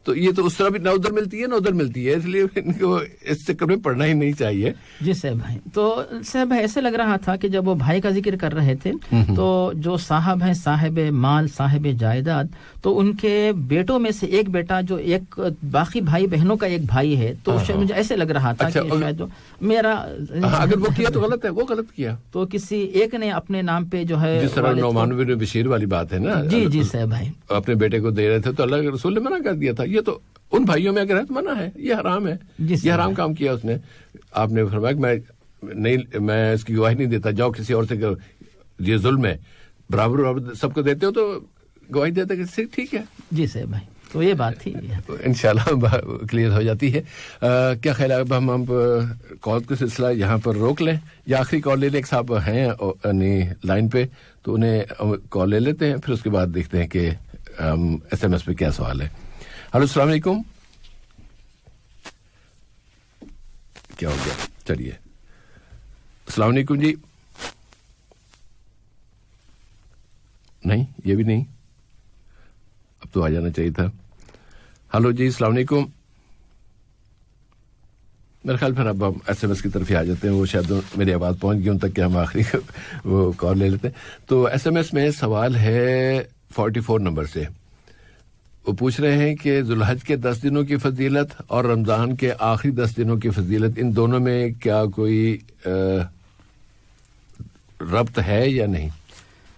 تو یہ تو اس طرح بھی نہ ادھر ملتی ہے نہ ادھر ملتی ہے, اس لیے ان کو اس چکر میں پڑھنا ہی نہیں چاہیے. جی صاحب بھائی, تو صاحب بھائی ایسے لگ رہا تھا کہ جب وہ بھائی کا ذکر کر رہے تھے تو جو صاحب ہیں صاحب مال صاحب جائیداد, تو ان کے بیٹوں میں سے ایک بیٹا جو ایک باقی بھائی بہنوں کا ایک بھائی ہے, تو مجھے ایسے لگ رہا تھا کہ شاید میرا اگر وہ کیا تو غلط ہے, وہ غلط کیا تو کسی ایک نے اپنے نام پہ جو ہے, جس طرح نعمان بن بشیر والی بات ہے نا. جی جی صاحب بھائی, اپنے بیٹے کو دے رہے تھے تو اللہ کے رسول نے منع کر دیا تھا. یہ تو ان بھائیوں میں اگر ہے تو منع ہے, یہ حرام ہے, یہ حرام کام کیا اس نے. آپ نے فرمایا کہ میں اس کی گواہی نہیں دیتا, جاؤ کسی اور سے کرو, یہ ظلم ہے. برابر سب کو دیتے ہو تو گواہی دیتے کہ ٹھیک ہے. جی صاحب بھائی, تو یہ بات تھی, انشاءاللہ کلیئر ہو جاتی ہے. کیا خیال ہے اب ہم کال کا سلسلہ یہاں پر روک لیں یا آخری کال لے لیں؟ ایک صاحب ہیں لائن پہ, تو انہیں کال لے لیتے ہیں, پھر اس کے بعد دیکھتے ہیں کہ SMS پہ کیا سوال ہے. ہلو, السلام علیکم. کیا ہو گیا, چلیے. السلام علیکم جی. نہیں, یہ بھی نہیں, اب تو آ جانا چاہیے تھا. ہلو جی, السلام علیکم. میرے خیال پھر اب ہم SMS کی طرف ہی آ جاتے ہیں, وہ شاید میری آواز پہنچ گئی ان تک کہ ہم آخری وہ کال لے لیتے ہیں. تو SMS میں سوال ہے 44 نمبر سے. وہ پوچھ رہے ہیں کہ ذوالحج کے 10 دنوں کی فضیلت اور رمضان کے آخری 10 دنوں کی فضیلت, ان دونوں میں کیا کوئی ربط ہے یا نہیں؟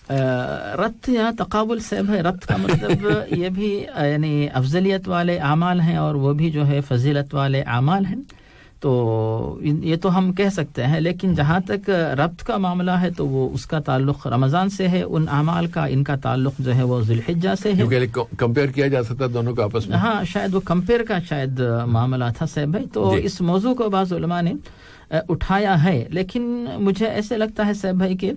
رت یا تقابل صاحب ہے. رت کا مطلب یہ بھی یعنی افضلیت والے اعمال ہیں اور وہ بھی جو ہے فضیلت والے اعمال ہیں, تو یہ تو ہم کہہ سکتے ہیں. لیکن جہاں تک ربط کا معاملہ ہے تو وہ اس کا تعلق رمضان سے ہے, ان اعمال کا ان کا تعلق جو ہے وہ ذی الحجہ سے ہے, کیونکہ کمپیئر کیا جا سکتا ہے دونوں کو آپس میں. ہاں شاید وہ کمپیئر کا شاید معاملہ تھا صاحب بھائی. تو اس موضوع کو بعض علماء نے اٹھایا ہے, لیکن مجھے ایسے لگتا ہے صاحب بھائی کہ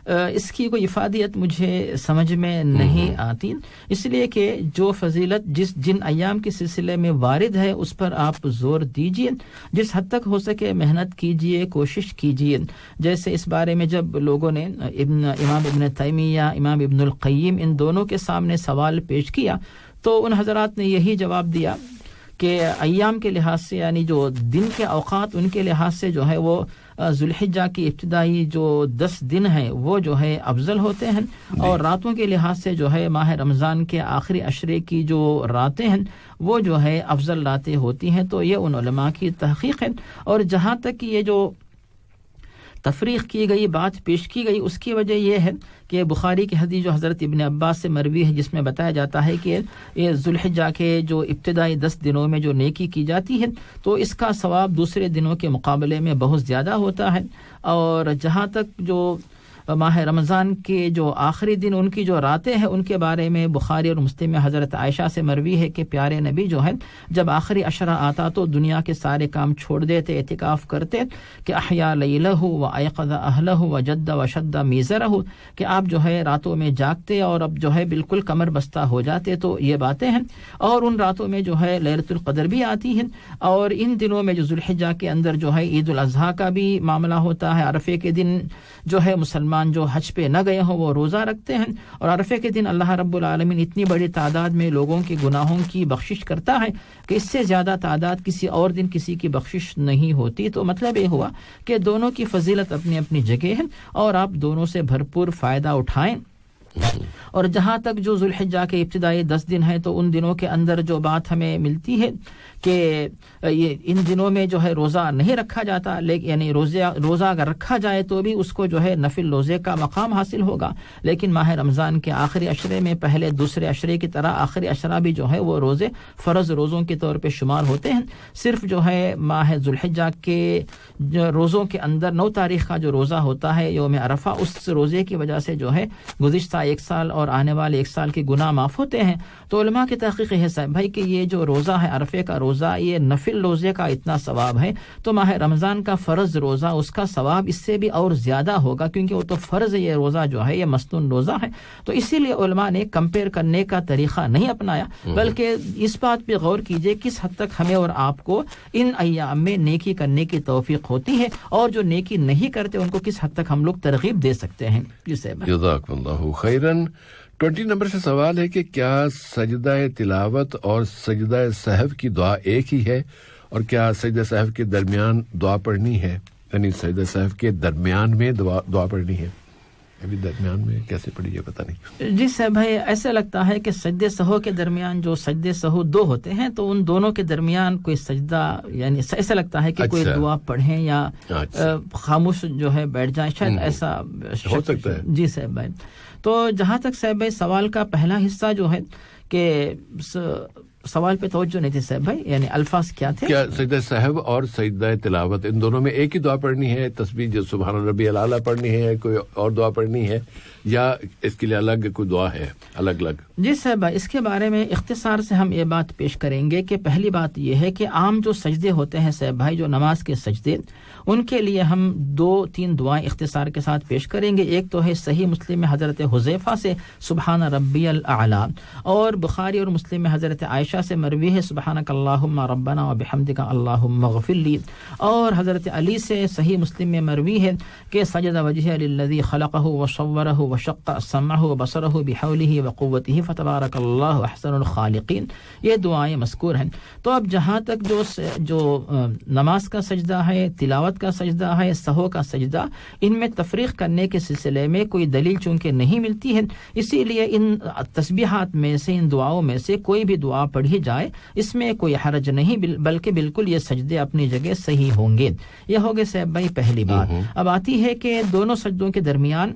اس کی کوئی افادیت مجھے سمجھ میں نہیں آتی, اس لیے کہ جو فضیلت جن ایام کے سلسلے میں وارد ہے اس پر آپ زور دیجئے, جس حد تک ہو سکے محنت کیجئے, کوشش کیجئے. جیسے اس بارے میں جب لوگوں نے امام ابن تیمیہ, امام ابن القیم, ان دونوں کے سامنے سوال پیش کیا تو ان حضرات نے یہی جواب دیا کہ ایام کے لحاظ سے یعنی جو دن کے اوقات ان کے لحاظ سے جو ہے وہ ذو الحجہ کی ابتدائی جو 10 دن ہیں وہ جو ہے افضل ہوتے ہیں, اور راتوں کے لحاظ سے جو ہے ماہ رمضان کے آخری عشرے کی جو راتیں ہیں وہ جو ہے افضل راتیں ہوتی ہیں. تو یہ ان علماء کی تحقیق ہے. اور جہاں تک یہ جو تفریق کی گئی, بات پیش کی گئی, اس کی وجہ یہ ہے کہ بخاری کی حدیث جو حضرت ابن عباس سے مروی ہے جس میں بتایا جاتا ہے کہ یہ ذو الحجہ کے جو ابتدائی 10 دنوں میں جو نیکی کی جاتی ہے تو اس کا ثواب دوسرے دنوں کے مقابلے میں بہت زیادہ ہوتا ہے. اور جہاں تک جو ماہ رمضان کے جو آخری دن ان کی جو راتیں ہیں ان کے بارے میں بخاری اور مسلم میں حضرت عائشہ سے مروی ہے کہ پیارے نبی جو ہے جب آخری عشرہ آتا تو دنیا کے سارے کام چھوڑ دیتے, اعتکاف کرتے کہ احیا لیلہ و ایقظ اہلہ و جد و شد میزرہ, کہ آپ جو ہے راتوں میں جاگتے اور اب جو ہے بالکل کمر بستہ ہو جاتے. تو یہ باتیں ہیں. اور ان راتوں میں جو ہے لیلۃ القدر بھی آتی ہے, اور ان دنوں میں جو ذو الحجہ کے اندر جو ہے عید الاضحیٰ کا بھی معاملہ ہوتا ہے. عرفے کے دن جو ہے مسلمان جو حج پہ نہ گئے ہوں وہ روزہ رکھتے ہیں, اور عرفے کے دن اللہ رب العالمین اتنی بڑی تعداد میں لوگوں کے گناہوں کی بخشش کرتا ہے کہ اس سے زیادہ تعداد کسی اور دن کسی کی بخشش نہیں ہوتی. تو مطلب یہ ہوا کہ دونوں کی فضیلت اپنی اپنی جگہ ہے اور آپ دونوں سے بھرپور فائدہ اٹھائیں. اور جہاں تک جو ذو الحجہ کے ابتدائی 10 دن ہیں تو ان دنوں کے اندر جو بات ہمیں ملتی ہے کہ یہ ان دنوں میں جو ہے روزہ نہیں رکھا جاتا, لیکن یعنی روزہ اگر رکھا جائے تو بھی اس کو جو ہے نفل روزے کا مقام حاصل ہوگا. لیکن ماہ رمضان کے آخری عشرے میں پہلے دوسرے عشرے کی طرح آخری عشرہ بھی جو ہے وہ روزے فرض روزوں کے طور پہ شمار ہوتے ہیں. صرف جو ہے ماہ ذو الحجہ کے روزوں کے اندر 9 تاریخ کا جو روزہ ہوتا ہے یوم عرفہ, اس روزے کی وجہ سے جو ہے گزشتہ 1 سال اور آنے والے 1 سال کے گناہ معاف ہوتے ہیں. تو علماء کی تحقیق ہے صاحب بھائی کہ یہ جو روزہ ہے عرفے کا روزہ, یہ نفل روزے کا اتنا ثواب ہے تو ماہ رمضان کا فرض روزہ اس کا ثواب اس سے بھی اور زیادہ ہوگا, کیونکہ وہ تو فرض یہ روزہ جو ہے یہ مسنون روزہ ہے. تو اسی لیے علماء نے کمپیئر کرنے کا طریقہ نہیں اپنایا, بلکہ اس بات پہ غور کیجئے کس حد تک ہمیں اور آپ کو ان ایام میں نیکی کرنے کی توفیق ہوتی ہے, اور جو نیکی نہیں کرتے ان کو کس حد تک ہم لوگ ترغیب دے سکتے ہیں. جزاک اللہ خیرن. 20 نمبر سے سوال ہے کہ کیا سجدہ تلاوت اور سجدہ سہو کی دعا ایک ہی ہے, اور کیا سجدہ سہو کے درمیان دعا پڑھنی ہے, یعنی سجدہ سہو کے درمیان میں دعا پڑھنی ہے. ابھی درمیان میں کیسے پڑھی یہ پتہ نہیں. جی صاحب بھائی ایسا لگتا ہے کہ سجدے سہو کے درمیان جو سجدے سہو 2 ہوتے ہیں تو ان دونوں کے درمیان کوئی سجدہ یعنی ایسا لگتا ہے کہ کوئی دعا پڑھیں یا خاموش جو ہے بیٹھ جائیں, شاید ایسا ہو سکتا ہے. جی صاحب بھائی. تو جہاں تک صاحب بھائی سوال کا پہلا حصہ جو ہے کہ سوال پہ توجہ نہیں تھی صاحب بھائی, یعنی الفاظ کیا تھے؟ کیا سجدہ سہو اور سجدہ تلاوت ان دونوں میں ایک ہی دعا پڑھنی ہے, تسبیح جو سبحان ربی الاعلیٰ پڑھنی ہے, کوئی اور دعا پڑھنی ہے, یا اس کے لیے الگ کوئی دعا ہے الگ الگ؟ جی صاحب بھائی اس کے بارے میں اختصار سے ہم یہ بات پیش کریں گے کہ پہلی بات یہ ہے کہ عام جو سجدے ہوتے ہیں صاحب بھائی, جو نماز کے سجدے, ان کے لیے ہم 2-3 دعائیں اختصار کے ساتھ پیش کریں گے. ایک تو ہے صحیح مسلم میں حضرت حذیفہ سے سبحان ربی الاعلیٰ, اور بخاری اور مسلم میں حضرت عائشہ سے مروی ہے سبحانک اللہم ربنا و بحمدک اللہم اغفر لی, اور حضرت علی سے صحیح مسلم میں مروی ہے کہ سجد وجہ للذی خلقہ وصورہ وشق سمعہ وبصرہ بحولہ وقوتہ فتبارک اللہ احسن الخالقین. یہ دعائیں مذکور ہیں. تو اب جہاں تک جو نماز کا سجدہ ہے, تلاوت کا سجدہ ہے, سہو کا سجدہ, ان میں تفریق کرنے کے سلسلے میں کوئی دلیل چونکہ نہیں ملتی ہے, اسی لیے ان تسبیحات میں سے, ان دعاؤں میں سے کوئی بھی دعا پڑھی جائے اس میں کوئی حرج نہیں, بلکہ بالکل یہ سجدے اپنی جگہ صحیح ہوں گے. یہ ہوگے صاحب بھائی پہلی بات. اب آتی ہے کہ دونوں سجدوں کے درمیان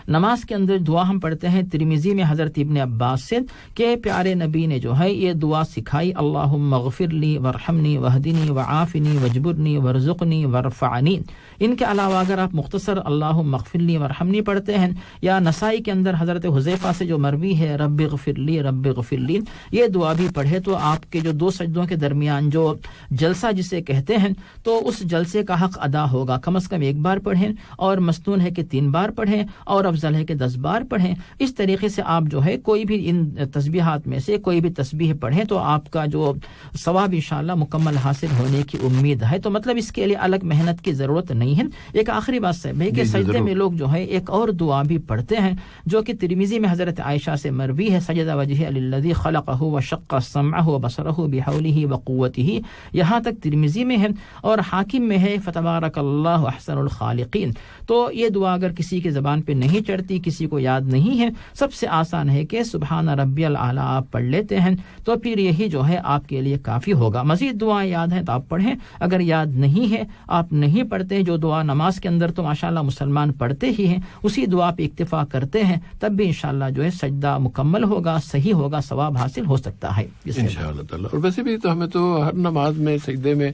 نماز کے اندر دعا ہم پڑھتے ہیں ترمذی میں حضرت ابن عباس سے کہ پیارے نبی نے جو ہے یہ دعا سکھائی، اللہم اغفر لی وارحمنی واہدنی وعافنی واجبرنی وارزقنی وارفعنی۔ ان کے علاوہ اگر آپ مختصر اللہم اغفر لی وارحمنی پڑھتے ہیں، یا نسائی کے اندر حضرت حذیفہ سے جو مروی ہے رب اغفر لی، یہ دعا بھی پڑھے تو آپ کے جو دو سجدوں کے درمیان جو جلسہ جسے کہتے ہیں تو اس جلسے کا حق ادا ہوگا۔ کم از کم ایک بار پڑھیں، اور مسنون ہے کہ 3 بار پڑھیں، اور افضل ہے کہ 10 بار پڑھیں۔ اس طریقے سے آپ جو ہے کوئی بھی ان تسبیحات میں سے کوئی بھی تسبیح پڑھیں تو آپ کا جو ثواب انشاءاللہ مکمل حاصل ہونے کی امید ہے۔ تو مطلب اس کے لیے الگ محنت کی ضرورت نہیں ہے۔ ایک آخری بات ہے کہ سجدے میں لوگ جو ہے ایک اور دعا بھی پڑھتے ہیں جو کہ ترمذی میں حضرت عائشہ سے مروی ہے، سجد وجهه للذي خلقه وشق سمعه وبصره بحوله وقوته، یہاں تک ترمذی میں ہے، اور حاکم میں ہے فتبارک اللہ احسن الخالقین۔ تو یہ دعا اگر کسی کی زبان پہ نہیں چڑھتی، کسی کو یاد نہیں ہے، سب سے آسان ہے کہ سبحان ربی الاعلی آپ پڑھ لیتے ہیں تو پھر یہی جو ہے آپ کے لیے کافی ہوگا۔ مزید دعائیں یاد ہیں تو آپ پڑھیں، اگر یاد نہیں ہے آپ نہیں پڑھتے، جو دعا نماز کے اندر تو ماشاءاللہ مسلمان پڑھتے ہی ہیں، اسی دعا پہ اکتفا کرتے ہیں، تب بھی انشاءاللہ جو ہے سجدہ مکمل ہوگا، صحیح ہوگا، ثواب حاصل ہو سکتا ہے انشاءاللہ تعالی۔ اور ویسے بھی تو ہمیں تو ہر نماز میں سجدے میں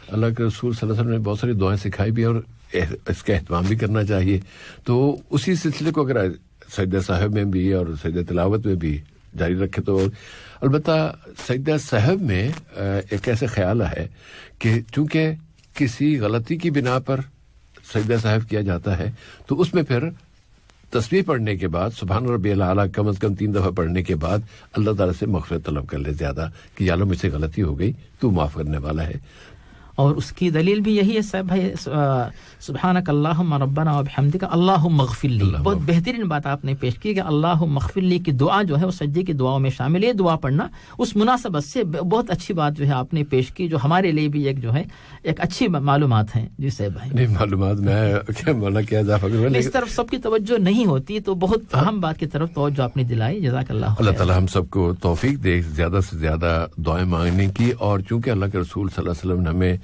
اللہ کے رسول صلی اللہ علیہ وسلم نے بہت ساری دعائیں سکھائی بھی، اور اس کا اہتمام بھی کرنا چاہیے۔ تو اسی سلسلے کو اگر سجدہ صاحب میں بھی اور سجدہ تلاوت میں بھی جاری رکھے تو، البتہ سجدہ صاحب میں ایک ایسا خیال ہے کہ چونکہ کسی غلطی کی بنا پر سجدہ صاحب کیا جاتا ہے تو اس میں پھر تسبیح پڑھنے کے بعد سبحان ربی الاعلیٰ کم از کم 3 دفعہ پڑھنے کے بعد اللہ تعالیٰ سے مغفرت طلب کر لے زیادہ کہ یا اللہ مجھ سے غلطی ہو گئی، تو معاف کرنے والا ہے۔ اور اس کی دلیل بھی یہی ہے صاحب بھائی، سبحانک اللہم ربنا وبحمدک اللہم اغفر لی، بہت بہترین بات آپ نے پیش کی کہ اللہم اغفر لی کی دعا جو ہے وہ سجدے کی دعاؤں میں شامل ہے۔ دعا پڑھنا اس مناسبت سے بہت اچھی بات جو ہے آپ نے پیش کی، جو ہمارے لیے بھی ایک جو ہے ایک اچھی معلومات ہیں۔ جی صاحب بھائی، نہیں معلومات میں کیا اضافہ کروں، اس طرف سب کی توجہ نہیں ہوتی، تو بہت اہم بات کی طرف توجہ آپ نے دلائی، جزاک اللہ۔ اللہ تعالیٰ ہم سب کو توفیق دے زیادہ سے زیادہ دعائیں مانگنے کی، اور چونکہ اللہ کے رسول صلی اللہ علیہ وسلم نے ہمیں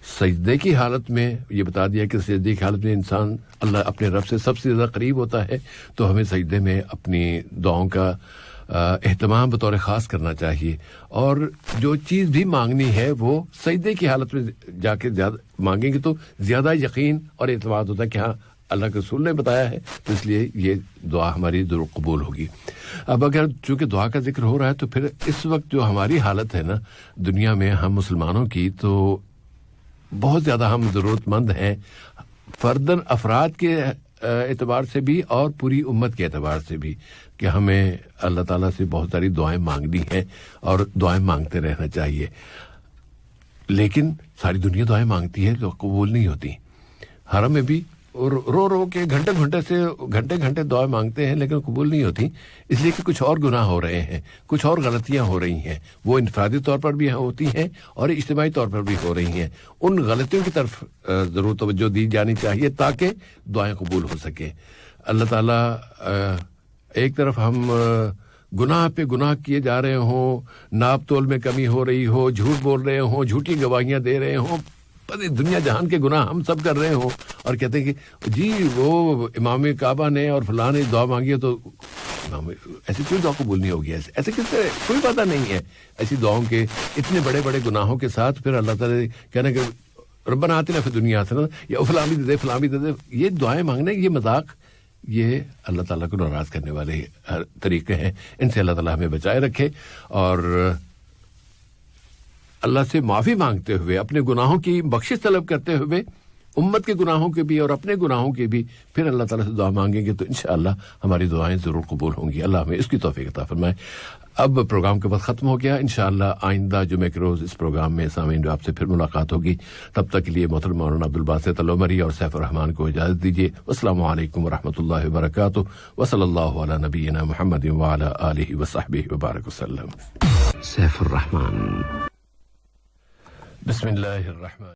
سجدے کی حالت میں یہ بتا دیا کہ سجدے کی حالت میں انسان اللہ اپنے رب سے سب سے زیادہ قریب ہوتا ہے، تو ہمیں سجدے میں اپنی دعاؤں کا اہتمام بطور خاص کرنا چاہیے، اور جو چیز بھی مانگنی ہے وہ سجدے کی حالت میں جا کے زیادہ مانگیں گے تو زیادہ یقین اور اعتماد ہوتا ہے کہ ہاں اللہ کے رسول نے بتایا ہے، تو اس لیے یہ دعا ہماری ضرور قبول ہوگی۔ اب اگر چونکہ دعا کا ذکر ہو رہا ہے تو پھر اس وقت جو ہماری حالت ہے نا دنیا میں ہم مسلمانوں کی، تو بہت زیادہ ہم ضرورت مند ہیں، فردن افراد کے اعتبار سے بھی اور پوری امت کے اعتبار سے بھی، کہ ہمیں اللہ تعالیٰ سے بہت ساری دعائیں مانگنی ہیں اور دعائیں مانگتے رہنا چاہیے۔ لیکن ساری دنیا دعائیں مانگتی ہے تو قبول نہیں ہوتی۔ حرم میں بھی رو رو کے گھنٹے دعائیں مانگتے ہیں لیکن قبول نہیں ہوتی، اس لیے کہ کچھ اور گناہ ہو رہے ہیں، کچھ اور غلطیاں ہو رہی ہیں، وہ انفرادی طور پر بھی ہوتی ہیں اور اجتماعی طور پر بھی ہو رہی ہیں۔ ان غلطیوں کی طرف ضرور توجہ دی جانی چاہیے تاکہ دعائیں قبول ہو سکے۔ اللہ تعالیٰ ایک طرف ہم گناہ پہ گناہ کیے جا رہے ہوں، ناپ تول میں کمی ہو رہی ہو، جھوٹ بول رہے ہوں، جھوٹی گواہیاں دے رہے ہوں، دنیا جہان کے گناہ ہم سب کر رہے ہوں، اور کہتے ہیں کہ جی وہ امام کعبہ نے اور فلاں نے دعا مانگی ہے تو ایسی کوئی دعا قبول نہیں ہوگی، ایسے کس طرح کوئی پتہ نہیں ہے ایسی دعاؤں کے اتنے بڑے بڑے گناہوں کے ساتھ پھر اللہ تعالیٰ کہنا کہ ربنا آتنا فی الدنیا حسنہ یا فلاں بھی دے دے، یہ دعائیں مانگنا یہ مذاق، یہ اللہ تعالیٰ کو ناراض کرنے والے طریقے ہیں، ان سے اللہ تعالیٰ ہمیں بچائے رکھے، اور اللہ سے معافی مانگتے ہوئے اپنے گناہوں کی بخشش طلب کرتے ہوئے امت کے گناہوں کے بھی اور اپنے گناہوں کے بھی پھر اللہ تعالیٰ سے دعا مانگیں گے تو انشاءاللہ ہماری دعائیں ضرور قبول ہوں گی۔ اللہ ہمیں اس کی توفیق عطا فرمائے۔ اب پروگرام کے وقت ختم ہو گیا، انشاءاللہ آئندہ جمعہ کے روز اس پروگرام میں سامعین جو آپ سے پھر ملاقات ہوگی، تب تک کے لیے محترم مولانا عبدالباسط العمری اور سیف الرحمان کو اجازت دیجیے۔ والسلام علیکم ورحمۃ اللہ وبرکاتہ، وصلی اللہ علی نبینا محمد وعلی آلہ وصحبہ وبارک وسلم۔ سیف الرحمان۔ بسم اللہ الرحمن